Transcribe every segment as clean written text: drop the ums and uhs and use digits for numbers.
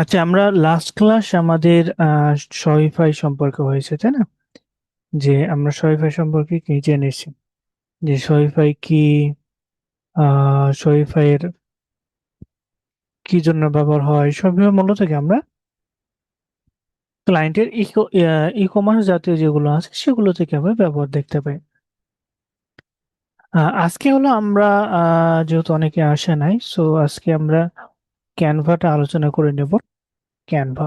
আচ্ছা, আমরা last class আমাদের শপিফাই সম্পর্কে হয়েছে, তাই না? যে আমরা শপিফাই সম্পর্কে কি জেনেছি, যে শপিফাই কি, শপিফাই এর কি জন্য ব্যবহার হয়। শপিফাই মূলত কি আমরা ক্লায়েন্টের ই কমার্স জাতীয় যেগুলো আছে সেগুলো থেকে আমরা ব্যবহার দেখতে পাই। আজকে হলো আমরা যেহেতু অনেকে আসে নাই, সো আজকে আমরা ক্যানভাটা আলোচনা করে নেব। ক্যানভা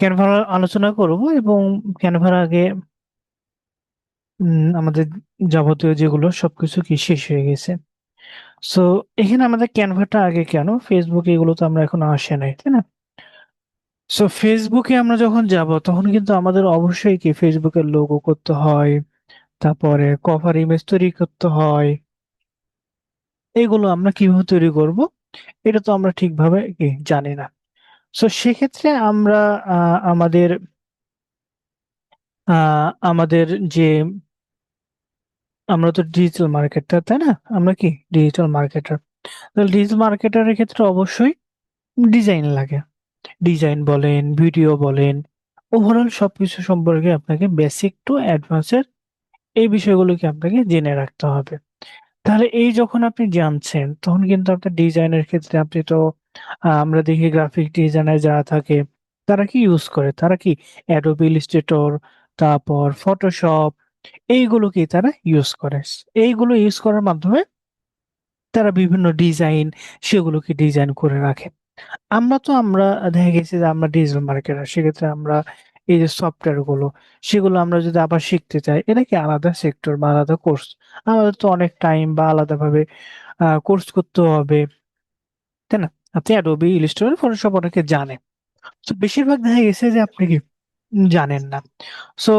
ক্যানভা আলোচনা করব, এবং ক্যানভার আগে আমাদের যাবতীয় যেগুলো সবকিছু কি শেষ হয়ে গেছে। সো এখানে আমাদের ক্যানভাটা আগে কেন, ফেসবুকে এগুলো তো আমরা এখন আসে নাই, তাই না? সো ফেসবুকে আমরা যখন যাব তখন কিন্তু আমাদের অবশ্যই কি ফেসবুকের লোগো করতে হয়, তারপরে কভার ইমেজ তৈরি করতে হয়। এগুলো আমরা কিভাবে তৈরি করব এটা তো আমরা ঠিকভাবে কি জানি না। সো সেক্ষেত্রে আমরা আমাদের আমাদের যে আমরা তো ডিজিটাল মার্কেটার, তাই না? আমরা কি ডিজিটাল মার্কেটার। তাহলে ডিজিটাল মার্কেটারের ক্ষেত্রে অবশ্যই ডিজাইন লাগে। ডিজাইন বলেন, ভিডিও বলেন, ওভারঅল সবকিছু সম্পর্কে আপনাকে বেসিক টু অ্যাডভান্সের এই বিষয়গুলোকে আপনাকে জেনে রাখতে হবে। তাহলে এই যখন আপনি জানছেন তখন কিন্তু আপনার ডিজাইনের ক্ষেত্রে আপনি তো আমরা দেখি গ্রাফিক ডিজাইনার যারা থাকে তারা কি ইউজ করে? তারা কি Adobe Illustrator, তারপর Photoshop, এইগুলোকেই তারা ইউজ করে। এইগুলো ইউজ করার মাধ্যমে তারা বিভিন্ন ডিজাইন সেগুলোকে ডিজাইন করে রাখে। আমরা দেখা গেছে যে আমরা ডিজিটাল মার্কেটার, সেক্ষেত্রে আমরা এই যে সফটওয়্যার গুলো সেগুলো আমরা যদি আবার শিখতে চাই, এটা কি আলাদা সেক্টর বা আলাদা কোর্স। আমাদের তো অনেক টাইম বা আলাদাভাবে কোর্স করতে হবে, তাই না? আপনি অ্যাডোবি ইলাস্ট্রেটর, ফটোশপ অনেকে জানে। তো বেশিরভাগ দেখা গেছে যে আপনি কি জানেন না। সো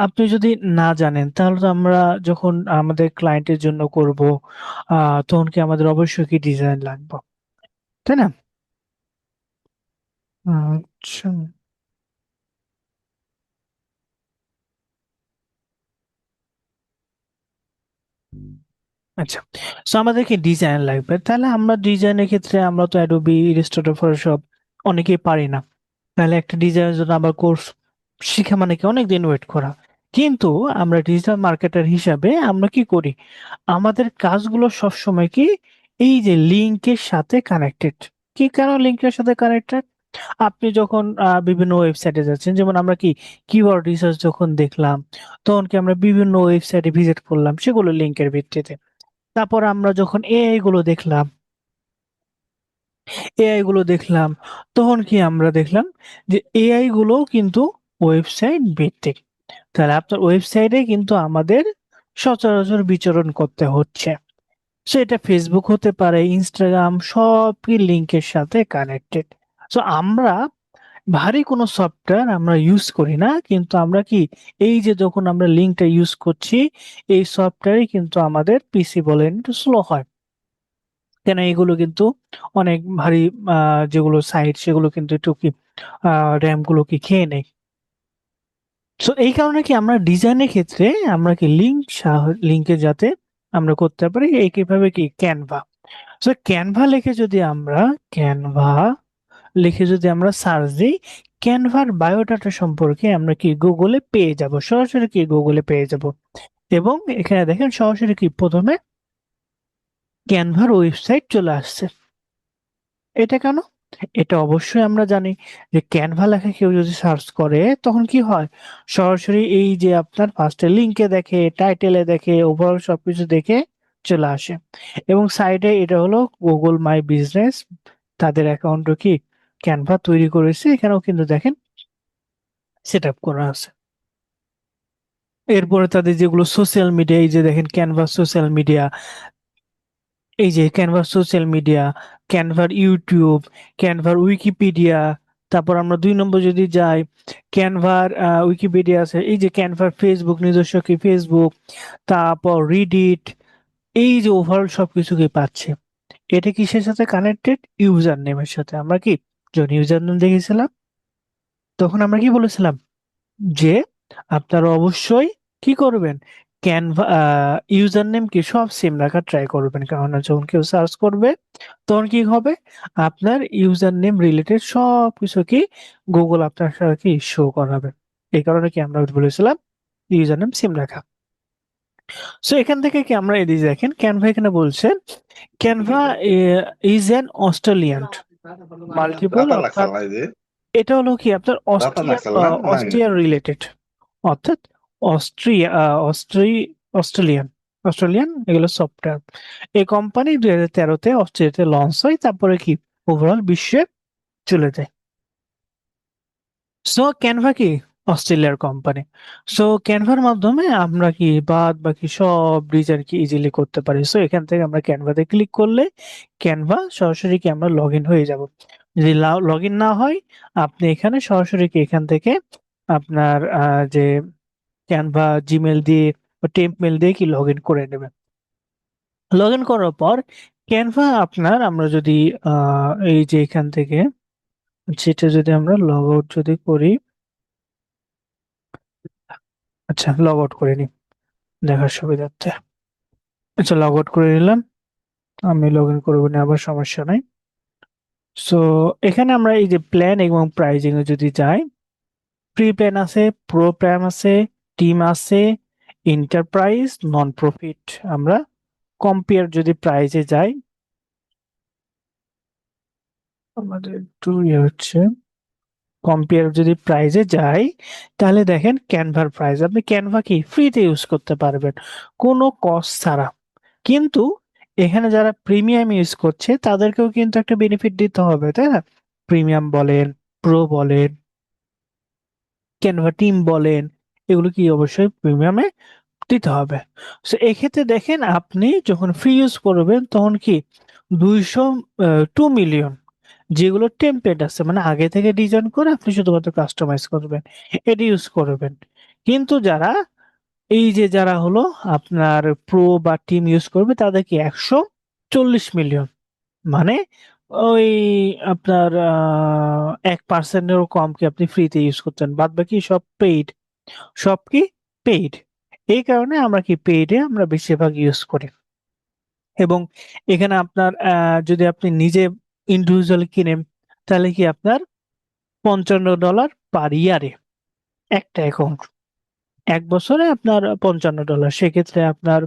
আপনি যদি না জানেন তাহলে তো আমরা যখন আমাদের ক্লায়েন্টের জন্য করব, তখন কি আমাদের অবশ্যই কি ডিজাইন লাগবে, তাই না? আচ্ছা। আচ্ছা। সো আমাদেরকে ডিজাইন লাগবে। তাহলে আমরা ডিজাইনের ক্ষেত্রে আমরা তো Adobe Illustrator, Photoshop অনেকেই পারি না। তাহলে একটা ডিজাইনের জন্য আবার কোর্স শিখা মানে কি অনেকদিন ওয়েট করা। কিন্তু আমরা ডিজিটাল মার্কেটার হিসাবে আমরা কি করি? আমাদের কাজগুলো সবসময় কি এই যে লিঙ্কের সাথে কানেক্টেড। কি কেন লিঙ্কের সাথে কানেক্টেড? আপনি যখন বিভিন্ন ওয়েবসাইটে যাচ্ছেন, যেমন আমরা কি কিওয়ার্ড রিসার্চ যখন দেখলাম, তখন কি আমরা বিভিন্ন ওয়েবসাইটে ভিজিট করলাম সেগুলো লিঙ্কের ভিত্তিতে। তারপর আমরা যখন এআই গুলো দেখলাম, তখন কি আমরা দেখলাম যে এআই গুলো কিন্তু ওয়েবসাইট ভিত্তিক। তাহলে আপনার ওয়েবসাইটে কিন্তু আমাদের সচরাচর বিচরণ করতে হচ্ছে। সেটা ফেসবুক হতে পারে, ইনস্টাগ্রাম, সবই লিঙ্কের সাথে কানেক্টেড। সো আমরা ভারী কোনো সফটওয়্যার আমরা ইউজ করি না, কিন্তু আমরা কি এই যে যখন আমরা লিঙ্কটা ইউজ করছি, এই সফটওয়্যারই কিন্তু আমাদের পিসি বলেন একটু স্লো হয়। কেন এগুলো কিন্তু অনেক ভারী, যেগুলো সাইট সেগুলো কিন্তু একটু কি র‍্যাম গুলোকে খেয়ে নেয়। সো এই কারণে কি আমরা ডিজাইনের ক্ষেত্রে আমরা কি লিঙ্কে যাতে আমরা করতে পারি একইভাবে কি ক্যানভা। সো ক্যানভা লিখে যদি আমরা সার্চ দিই, ক্যানভার বায়োডাটা সম্পর্কে আমরা কি গুগলে পেয়ে যাব, সরাসরি কি গুগলে পেয়ে যাব। এবং এখানে দেখেন সরাসরি কি প্রথমে ক্যানভার ওয়েবসাইট চলে আসছে। এটা কেন? এটা অবশ্যই আমরা জানি যে ক্যানভা লেখা কেউ যদি সার্চ করে তখন কি হয়? সরাসরি এই যে আপনার ফার্স্টে লিংকে দেখে, টাইটেলে দেখে, ওভারঅল সবকিছু দেখে চলে আসে। এবং সাইডে এটা হলো গুগল মাই বিজনেস, তাদের অ্যাকাউন্টও কি ক্যানভা তৈরি করেছে। এখানেও কিন্তু দেখেন সেটআপ করা আছে। এরপরে তাদের যেগুলো সোশ্যাল মিডিয়া, এই যে দেখেন ক্যানভা সোশ্যাল মিডিয়া, এই যে ক্যানভার সোশ্যাল মিডিয়া, ক্যানভার ইউটিউব, ক্যানভার উইকিপিডিয়া। তারপর আমরা ২ নম্বর যদি যাই, ক্যানভার উইকিপিডিয়া আছে। এই যে ক্যানভার ফেসবুক, নিজস্ব কি ফেসবুক, তারপর রিডিট, এই যে ওভারঅল সবকিছুকে পাচ্ছে। এটা কিসের সাথে কানেক্টেড? ইউজার নেমের সাথে। আমরা কি যখন ইউজার নেম দেখেছিলাম তখন আমরা কি বলেছিলাম? যে আপনারা অবশ্যই কি করবেন? ক্যানভা ইউজার নেম কি সব সেম রাখার ট্রাই করবেন, কারণ যখন কেউ সার্চ করবে তখন কি হবে, আপনার ইউজার নেম রিলেটেড সব কিছু কি গুগল আপনার সাথে কি শো করাবে। এই কারণে কি আমরা বলেছিলাম ইউজার নেম সেম রাখা। সো এখান থেকে কি আমরা এদিকে দেখেন ক্যানভা এখানে বলছে Canva is an Australian multiple, Data অর্থাৎ nakala ఇది এটা হলো কি আপনার data nakala nangi অস্ট্রিয়ার রিলেটেড, অর্থাৎ অস্ট্রিয়া অস্ট্রেলিয়ান অস্ট্রেলিয়ান এগুলো সফটওয়্যার। এই কোম্পানি 2013-তে অস্ট্রেলিয়াতে লঞ্চ হয়, তারপরে কি ওভারঅল বিশ্বে চলে যায়। সো ক্যানভা কি অস্ট্রেলিয়ার কোম্পানি। সো ক্যানভার মাধ্যমে আমরা কি বাদ বাকি সব ডিজাইন কি ইজিলি করতে পারি। সো এখান থেকে আমরা ক্যানভাতে ক্লিক করলে ক্যানভা সরাসরি কি আমরা লগ ইন হয়ে যাব। যদি লগ ইন না হয়, আপনি এখানে সরাসরি কি এখান থেকে আপনার যে ক্যানভা জিমেল দিয়ে বা টেম্প মেল দিয়ে কি লগ ইন করে নেবেন। লগ ইন করার পর ক্যানভা আপনার আমরা যদি এই যে এখান থেকে সেটা যদি আমরা লগ আউট যদি করি, আচ্ছা লগ আউট করে নিই দেখার সুবিধার্থে। আচ্ছা লগ আউট করে নিলাম, আমি লগ ইন করবো না আবার, সমস্যা নাই। সো এখানে আমরা এই যে প্ল্যান এবং প্রাইজিং এ যদি যাই, প্রি প্ল্যান আছে, প্রো প্ল্যান আছে, টিম আছে, এন্টারপ্রাইজ, নন প্রফিট। আমরা কম্পেয়ার যদি প্রাইজে যাই, আমাদের একটু ইয়ে হচ্ছে, কম্পেয়ার যদি প্রাইজে যাই তাহলে দেখেন ক্যানভার প্রাইস আপনি ক্যানভা কি ফ্রিতে ইউজ করতে পারবেন কোনো কস্ট ছাড়া। কিন্তু এখানে যারা প্রিমিয়াম ইউজ করছে তাদেরকেও কিন্তু একটা বেনিফিট দিতে হবে, তাই না? প্রিমিয়াম বলেন, প্রো বলেন, ক্যানভা টিম বলেন, এগুলো কি অবশ্যই প্রিমিয়ামে দিতে হবে। সো এক্ষেত্রে দেখেন আপনি যখন ফ্রি ইউজ করবেন তখন কি 2 মিলিয়ন যেগুলো টেমপ্লেট আছে মানে আগে থেকে ডিজাইন করে আপনি শুধুমাত্র কাস্টমাইজ করবেন, এটা ইউজ করবেন। কিন্তু যারা হলো আপনার প্রো বা টিম ইউজ করবে তাদের কি 140 মিলিয়ন, মানে ওই আপনার 1%-এরও কম কি আপনি ফ্রিতে ইউজ করতেন, বাদ বাকি সব পেইড। সব কি পেইড। এই কারণে আমরা কি পেইডে আমরা বেশিরভাগ ইউজ করি। এবং এখানে আপনার যদি আপনি নিজে ইন্ডিভিজুয়াল কিনেন তাহলে কি আপনার $55 পার ইয়ারে একটা অ্যাকাউন্ট, 1 বছরে আপনার $55। সেক্ষেত্রে আপনার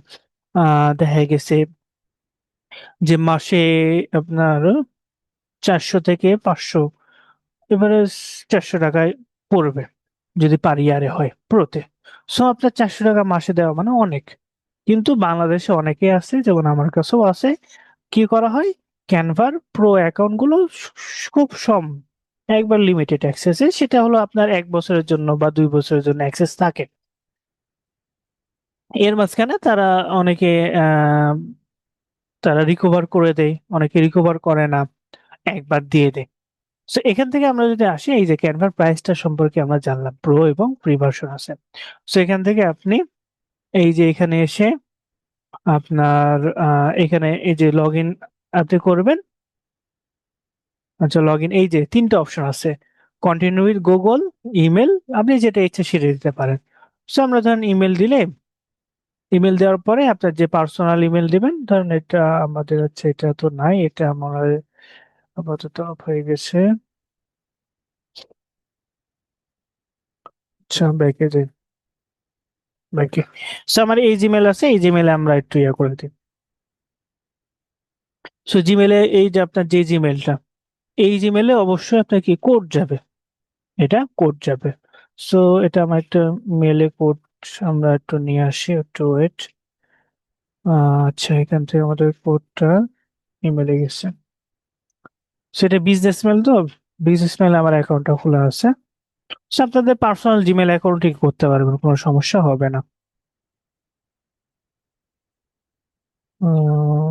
দেখা গেছে যে মাসে আপনার 400 থেকে 500, এভারেজ 400 টাকায় পড়বে যদি পার ইয়ারে হয় প্রোতে। সো আপনার 400 টাকা মাসে দেওয়া মানে অনেক। কিন্তু বাংলাদেশে অনেকেই আছে, যেমন আমার কাছেও আছে, কি করা হয় ক্যানভার প্রো অ্যাকাউন্ট গুলো খুব একবার লিমিটেড অ্যাক্সেসে, সেটা হলো আপনার 1 বছরের জন্য বা 2 বছরের জন্য অ্যাক্সেস থাকে। এর মাঝখানে তারা অনেকে আহ তারা রিকভার করে দেয়, অনেকে রিকভার করে না, একবার দিয়ে দেয়। সো এখান থেকে আমরা যদি আসি এই যে ক্যানভার প্রাইসটা সম্পর্কে আমরা জানলাম, প্রো এবং ফ্রি ভার্সন আছে। সো এখান থেকে আপনি এই যে এখানে এসে আপনার এখানে এই যে লগ ইন আপনি করবেন। আচ্ছা লগ ইন এই যে 3টে অপশন আছে, কন্টিনিউ উইথ গুগল, ইমেল, আপনি যেটা ইচ্ছে সেটা দিতে পারেন। সো আমরা ধরেন ইমেল দিলে, ইমেল দেওয়ার পরে আপনার যে পার্সোনাল ইমেল দিবেন, ধরেন এটা আমাদের হচ্ছে, এটা তো নাই, এটা আমার আপাতত অফ হয়ে গেছে। আচ্ছা ব্যাকে যাই, ব্যাকে। সো আমার এই জিমেল আছে, এই জিমেলে আমরা একটু ইয়ে করে দিই। সো জিমেলে এই যে আপনার যে জিমেলটা, এই জিমেলে অবশ্যই আপনার কি কোড যাবে, এটা কোড যাবে। সো এটা আমার একটা মেলে কোড, আমরা একটু নিয়ে আসি, একটু ওয়েট। আচ্ছা এখান থেকে আমাদের কোডটা ইমেলে গেছে। সেটা বিজনেস মেল, তো বিজনেস মেলে আমার অ্যাকাউন্টটা খোলা আছে। সো আপনাদের পার্সোনাল জিমেল অ্যাকাউন্টে করতে পারবেন, কোনো সমস্যা হবে না।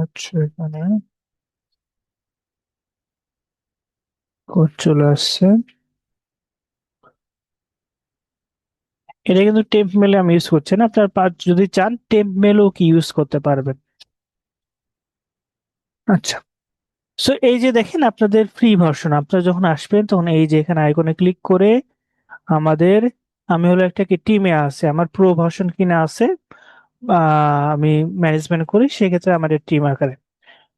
আচ্ছা এখানে কোড চলে আসছে। এটা কিন্তু টেম্প মেলে আমি ইউজ করছি না, আপনার যদি চান টেম্প মেলও কি ইউজ করতে পারবেন। আচ্ছা, সো এই যে দেখেন আপনাদের ফ্রি ভার্সন, আপনারা যখন আসবেন তখন এই যে এখানে আইকনে ক্লিক করে আমাদের, আমি হলো একটা কি টিমে আছে, আমার প্রো ভার্সন কিনা আছে, আমি ম্যানেজমেন্ট করি, সেক্ষেত্রে আমাদের টিম আকারে।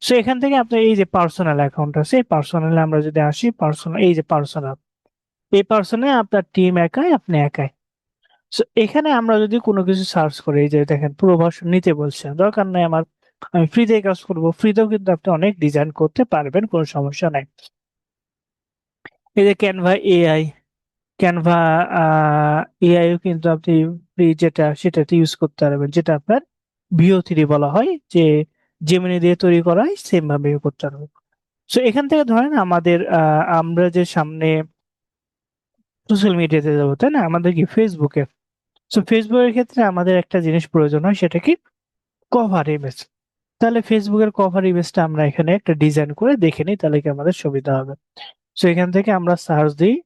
সো এখান থেকে আপনার এই যে পার্সোনাল অ্যাকাউন্ট আছে, এই পার্সোনালে আমরা যদি আসি, পার্সোনাল, এই যে পার্সোনাল, এই পার্সোনে আপনার টিম একাই, আপনি একাই। সো এখানে আমরা যদি কোনো কিছু সার্চ করি, এই যে দেখেন প্রভাষণ নিতে বলছে, দরকার নাই আমার, আমি ফ্রিতে কাজ করব, ফ্রিতেও কিন্তু আপনি অনেক ডিজাইন করতে পারবেন, কোনো সমস্যা নাই। এই যে ক্যানভা এআই, ক্যানভা এআইও কিন্তু আপনি ফ্রি যেটা সেটাতে ইউজ করতে পারবেন, যেটা আপনার ভিও3 বলা হয়, যে জেমিনি দিয়ে তৈরি করা হয়, সেম ভাবে করতে পারবেন। সো এখান থেকে ধরেন আমাদের আমরা যে সামনে সোশ্যাল মিডিয়াতে যাবো, তাই না, আমাদের কি ফেসবুকে। সো ফেসবুকের ক্ষেত্রে আমাদের একটা জিনিস প্রয়োজন হয়, সেটা কি কভার ইমেজ। তাহলে ফেসবুকের কভার ইমেজটা আমরা এখানে একটা ডিজাইন করে দেখে নিই, তাহলে কি আমাদের সুবিধা হবে। সো এখান থেকে আমরা সার্চ দিই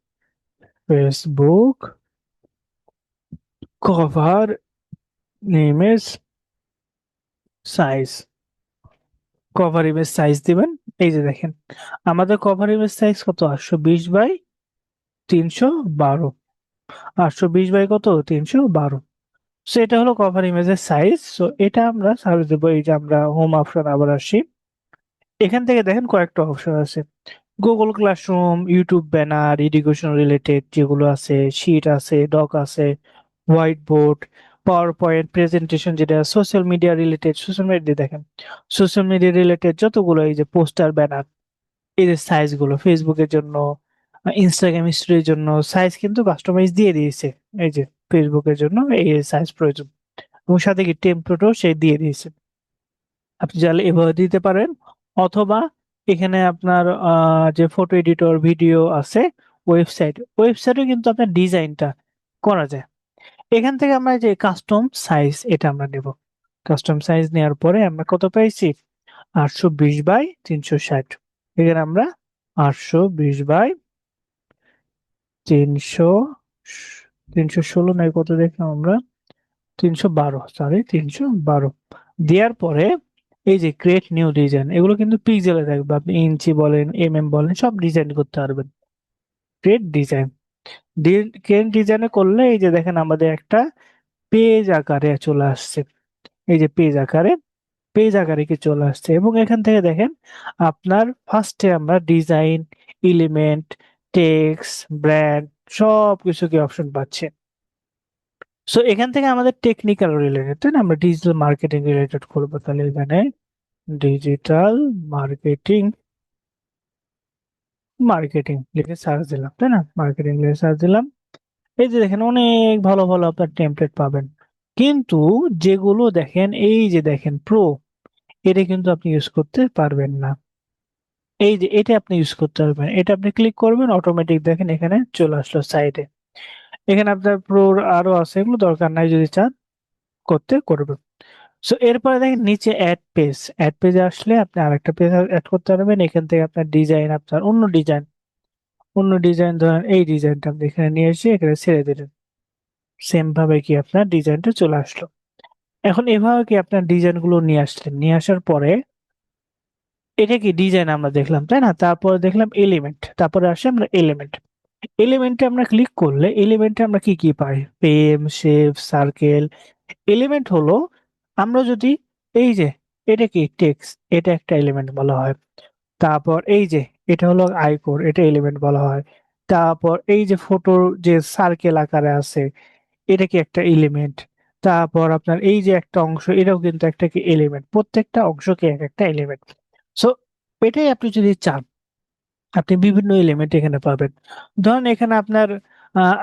Facebook cover image size, cover image size দিবেন। এই যে দেখেন আমাদের কভার ইমেজ সাইজ কত, 820 বাই 312। 820 বাই কত, 312। সো এটা হলো কভার ইমেজের সাইজ। সো এটা আমরা সার্চ দেবো, এই যে আমরা হোম অপশন আবার আসি, এখান থেকে দেখেন কয়েকটা অপশন আছে, Google classroom, YouTube banner, education related যেগুলো আছে, শিট আছে, ডক আছে, white board, power point presentation, যেটা social media related, social media দেখেন, সোশ্যাল মিডিয়া রিলেটেড যতগুলো এই যে পোস্টার ব্যানার, এই যে সাইজ গুলো ফেসবুকের জন্য, ইনস্টাগ্রাম স্টোরির জন্য সাইজ কিন্তু কাস্টমাইজ দিয়ে দিয়েছে। এই যে ফেসবুকের জন্য এই সাইজ প্রয়োজন, এবং সাথে কি টেমপ্লেটও সে দিয়ে দিয়েছে, আপনি চাইলে এভাবে দিতে পারেন। অথবা এখানে আপনার যে ফটো এডিটর, ভিডিও আছে, ওয়েবসাইটে কিন্তু আপনার ডিজাইনটা করা যায়। এখান থেকে আমরা যে কাস্টম সাইজ, এটা আমরা নেব। কাস্টম সাইজ নেওয়ার পরে আমরা কত পাইছি, 820 বাই 360। এখানে আমরা 820 বাই 300, 316 নয়, কত দেখলাম আমরা, 312, সরি 312 দেওয়ার পরে এই যে ক্রিয়েট নিউ ডিজাইন, এগুলো কিন্তু পিক্সেলে থাকবে, আপনি ইঞ্চি বলেন, বলেন, সব ডিজাইন করতে পারবেন। ক্রিয়েট ডিজাইন, ক্রিয়েট ডিজাইনে করলে এই যে দেখেন আমাদের একটা পেজ আকারে চলে আসছে। এই যে পেজ আকারে কি চলে আসছে, এবং এখান থেকে দেখেন আপনার ফার্স্টে আমরা ডিজাইন, এলিমেন্ট, টেক্সট, ব্র্যান্ড, সব কিছু কি অপশন পাচ্ছি। সো এখান থেকে আমাদের টেকনিক্যাল রিলেটেড, তাই না, আমরা ডিজিটাল মার্কেটিং রিলেটেড করবো, তাহলে এখানে ডিজিটাল মার্কেটিং, মার্কেটিং লিখে সার্চ দিলাম, তাই না, মার্কেটিং লিখে সার্চ দিলাম। এই যে দেখেন অনেক ভালো ভালো আপনার টেমপ্লেট পাবেন, কিন্তু যেগুলো দেখেন, এই যে দেখেন প্রো, এটা কিন্তু আপনি ইউজ করতে পারবেন না। এই যে এটা আপনি ইউজ করতে পারবেন, এটা আপনি ক্লিক করবেন, অটোমেটিক দেখেন এখানে চলে আসলো সাইডে। এখানে আপনার প্রো আরো আছে, এগুলো দরকার নাই, যদি চান করতে করবেন। সো এরপরে দেখেন নিচে অ্যাড পেজে আসলে আপনি আরেকটা পেজ অ্যাড করতে পারবেন। এখান থেকে আপনার ডিজাইন, আপনার অন্য ডিজাইন ধরেন এই ডিজাইনটা আপনি এখানে নিয়ে এসে এখানে ছেড়ে দিলেন, সেম ভাবে কি আপনার ডিজাইনটা চলে আসলো। এখন এভাবে কি আপনার ডিজাইন গুলো নিয়ে আসলেন, নিয়ে আসার পরে এটা কি ডিজাইন আমরা দেখলাম, তাই না, তারপরে দেখলাম এলিমেন্ট, তারপরে আসে আমরা এলিমেন্টে আমরা ক্লিক করলে এলিমেন্টে আমরা কি কি পাই, পেম, শেপ, সার্কেল। এলিমেন্ট হলো আমরা যদি, এই যে এটা কি টেক্সট, এটা একটা এলিমেন্ট বলা হয়। তারপর এই যে এটা হলো আইকন, এটা এলিমেন্ট বলা হয়। তারপর এই যে ফটোর যে সার্কেল আকারে আছে, এটা কি একটা এলিমেন্ট। তারপর আপনার এই যে একটা অংশ, এটাও কিন্তু একটা কি এলিমেন্ট, প্রত্যেকটা অংশকে এক একটা এলিমেন্ট। সো এটাই আপনি যদি চান, আপনি বিভিন্ন এলিমেন্ট এখানে পাবেন। ধরেন এখানে আপনার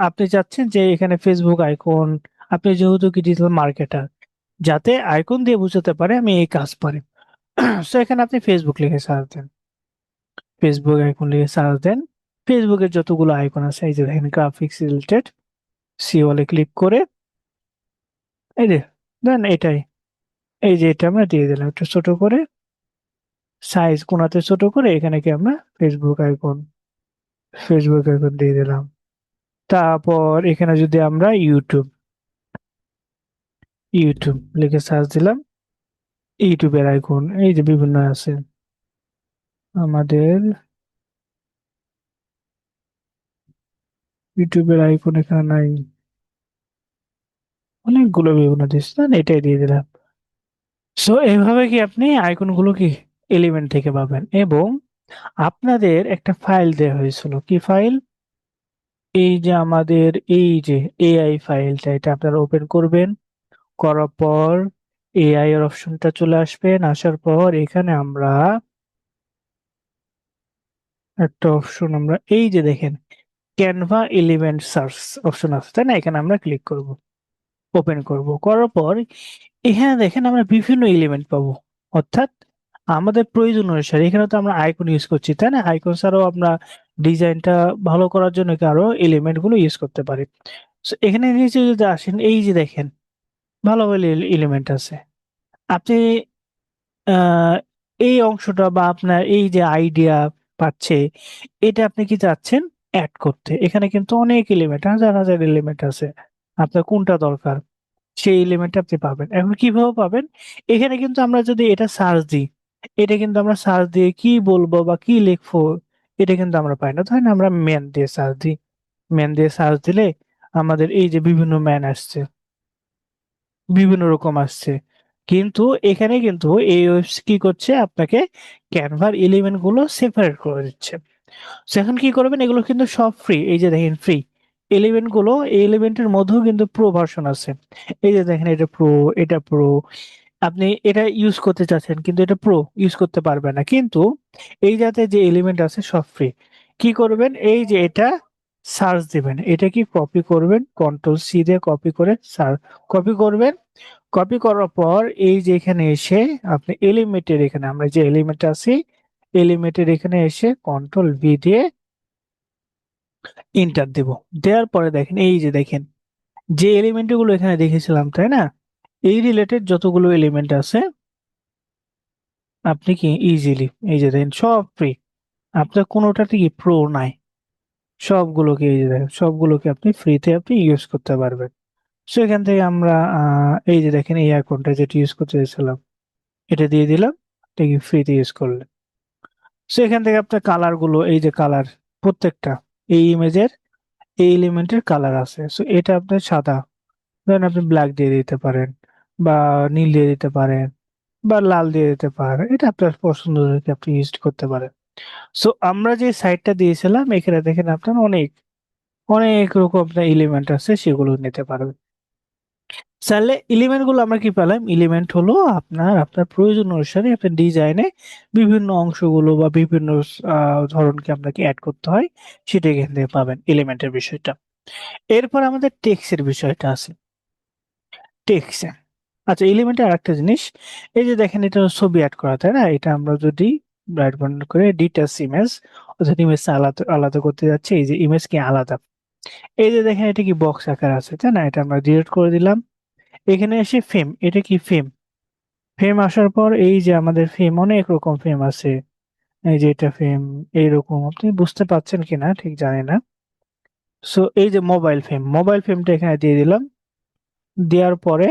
আপনি চাচ্ছেন যে এখানে ফেসবুক আইকন, আপনি যেহেতু কি ডিজিটাল মার্কেটার, যাতে আইকন দিয়ে বোঝাতে পারে আমি এই কাজ পারি। সো এখানে আপনি ফেসবুক লিখে সার্চ দেন, ফেসবুক আইকন লিখে সার্চ দেন। ফেসবুকের যতগুলো আইকন আছে, এই যে দেখেন গ্রাফিক্স রিলেটেড, সিওলে ক্লিক করে এই যে দেন এটাই, এই যে এটা আমরা দিয়ে দিলাম একটু ছোট করে, সাইজ কোনাতে ছোট করে, এখানে কি আমরা ফেসবুক আইকন দিয়ে দিলাম। তারপর এখানে যদি আমরা ইউটিউব লিখে সার্চ দিলাম, ইউটিউবের আইকন এই যে বিভিন্ন আছে আমাদের, ইউটিউবের আইকন এখানে নাই। অনেকগুলো বিভিন্ন দিস না, এটাই দিয়ে দিলাম। সো এভাবে কি আপনি আইকন গুলো কি এলিমেন্ট থেকে পাবেন। এবং আপনাদের একটা ফাইল দেওয়া হয়েছিল, কি ফাইল? এই যে আমাদের এই যে এআই ফাইলটা, এটা আপনারা ওপেন করবেন। করার পর এআই এর অপশনটা চলে আসবেন, আসার পর এখানে আমরা একটা অপশন, আমরা এই যে দেখেন ক্যানভা এলিমেন্ট সার্চ অপশন আছে তাই না, এখানে আমরা ক্লিক করব, ওপেন করব। করার পর এখানে দেখেন আমরা বিভিন্ন এলিমেন্ট পাবো, অর্থাৎ আমাদের প্রয়োজন অনুসারে। এখানে তো আমরা আইকন ইউজ করছি তাই না, আইকন ছাড়াও আমরা ডিজাইনটা ভালো করার জন্য কি আরো এলিমেন্ট গুলো ইউজ করতে পারি। So, এখানে নিচে যদি আসেন, এই যে দেখেন ভালো ভালো এলিমেন্ট আছে। আপনি আহ এই অংশটা বা আপনার এই যে আইডিয়া পাচ্ছে, এটা আপনি কি চাচ্ছেন অ্যাড করতে। এখানে কিন্তু অনেক এলিমেন্ট, হাজার হাজার এলিমেন্ট আছে, আপনার কোনটা দরকার সেই এলিমেন্ট আপনি পাবেন। এখন কিভাবে পাবেন? এখানে কিন্তু আমরা যদি এটা সার্চ দিই, এটা কিন্তু আমরা সার্চ দিয়ে কি বলবো বা কি লিখবো, এটা কিন্তু আমরা পাই না। ধরেন আমরা ম্যান দিয়ে সার্চ দিই, ম্যান দিয়ে সার্চ দিলে আমাদের এই যে বিভিন্ন ম্যান আসছে, বিভিন্ন রকম আসছে। কিন্তু এখানে কিন্তু এই ওয়েবস কি করছে, আপনাকে ক্যানভার এলিমেন্ট গুলো সেপারেট করে দিচ্ছে। So, এখন কি করবেন, এগুলো কিন্তু সব ফ্রি। এই যে দেখেন ফ্রি এলিমেন্ট গুলো, এই এলিমেন্টের মধ্যেও কিন্তু প্রো ভার্সন আছে। এই যে দেখেন এটা প্রো, এটা প্রো। আপনি এটা ইউজ করতে চাচ্ছেন কিন্তু এটা প্রো ইউজ করতে পারবেন না, কিন্তু এই যাতে যে এলিমেন্ট আছে সব ফ্রি। কি করবেন, এই যে এটা সার্চ দিবেন, এটা কি কপি করবেন, কন্ট্রোল সি দিয়ে কপি করে সার্চ, কপি করবেন। কপি করার পর এই যে এখানে এসে আপনি এলিমেন্টের, এখানে আমরা যে এলিমেন্ট আছি এলিমেন্টের এখানে এসে কন্ট্রোল ভি দিয়ে এন্টার দেব। দেওয়ার পরে দেখেন, এই যে দেখেন যে এলিমেন্ট গুলো এখানে দেখেছিলাম তাই না, এই রিলেটেড যতগুলো এলিমেন্ট আছে আপনি কি ইজিলি, এই যে দেখেন সব ফ্রি, আপনার কোনোটাতে কি প্রো নাই, সবগুলোকে এই যে দেখেন সবগুলোকে আপনি ফ্রিতে আপনি ইউজ করতে পারবেন। সো এখান থেকে আমরা এই যে দেখেন এই অ্যাকাউন্টটা যেটা ইউজ করতে চাইছিলাম এটা দিয়ে দিলাম, এটা কি ফ্রিতে ইউজ করলেন। সো এখান থেকে আপনার কালার গুলো, এই যে কালার প্রত্যেকটা এই ইমেজের এই এলিমেন্টের কালার আছে। সো এটা আপনার সাদা, ধরেন আপনি ব্ল্যাক দিয়ে দিতে পারেন, বা নীল দিয়ে দিতে পারেন, বা লাল দিয়ে দিতে পারেন, এটা আপনার পছন্দ অনুযায়ী আপনি ইউজ করতে পারেন। সো আমরা যে সাইটটা দিয়েছিলাম এখানে দেখেন আপনার অনেক অনেক রকম আপনার এলিমেন্ট আছে, সেগুলো নিতে পারবেন। চাইলে এলিমেন্ট গুলো আমরা কি পেলাম, এলিমেন্ট হলো আপনার আপনার প্রয়োজন অনুসারে আপনার ডিজাইনে বিভিন্ন অংশগুলো বা বিভিন্ন ধরনকে আপনাকে অ্যাড করতে হয়, সেটা এখান থেকে পাবেন এলিমেন্টের বিষয়টা। এরপর আমাদের টেক্সের বিষয়টা আছে, টেক্সট। আচ্ছা, এলিমেন্টের আরেকটা জিনিস, এই যে দেখেন এটা ছবি অ্যাড করা তাই না, এটা আমরা যদি রাইট বাটন করে ডিটাচ ইমেজ, অর্থাৎ ইমেজ আলাদা আলাদা করতে যাচ্ছে, এই যে ইমেজ কি আলাদা, এই যে দেখেন এটা কি বক্স আকার আছে তাই না, এটা আমরা ডিলিট করে দিলাম। এখানে এসে ফেম, এটা কি ফেম, ফেম আসার পর এই যে আমাদের ফেম অনেক রকম ফেম আছে। এই যে এটা ফেম, এইরকম আপনি বুঝতে পারছেন কিনা ঠিক জানি না। সো এই যে মোবাইল ফেম, মোবাইল ফেমটা এখানে দিয়ে দিলাম। দেওয়ার পরে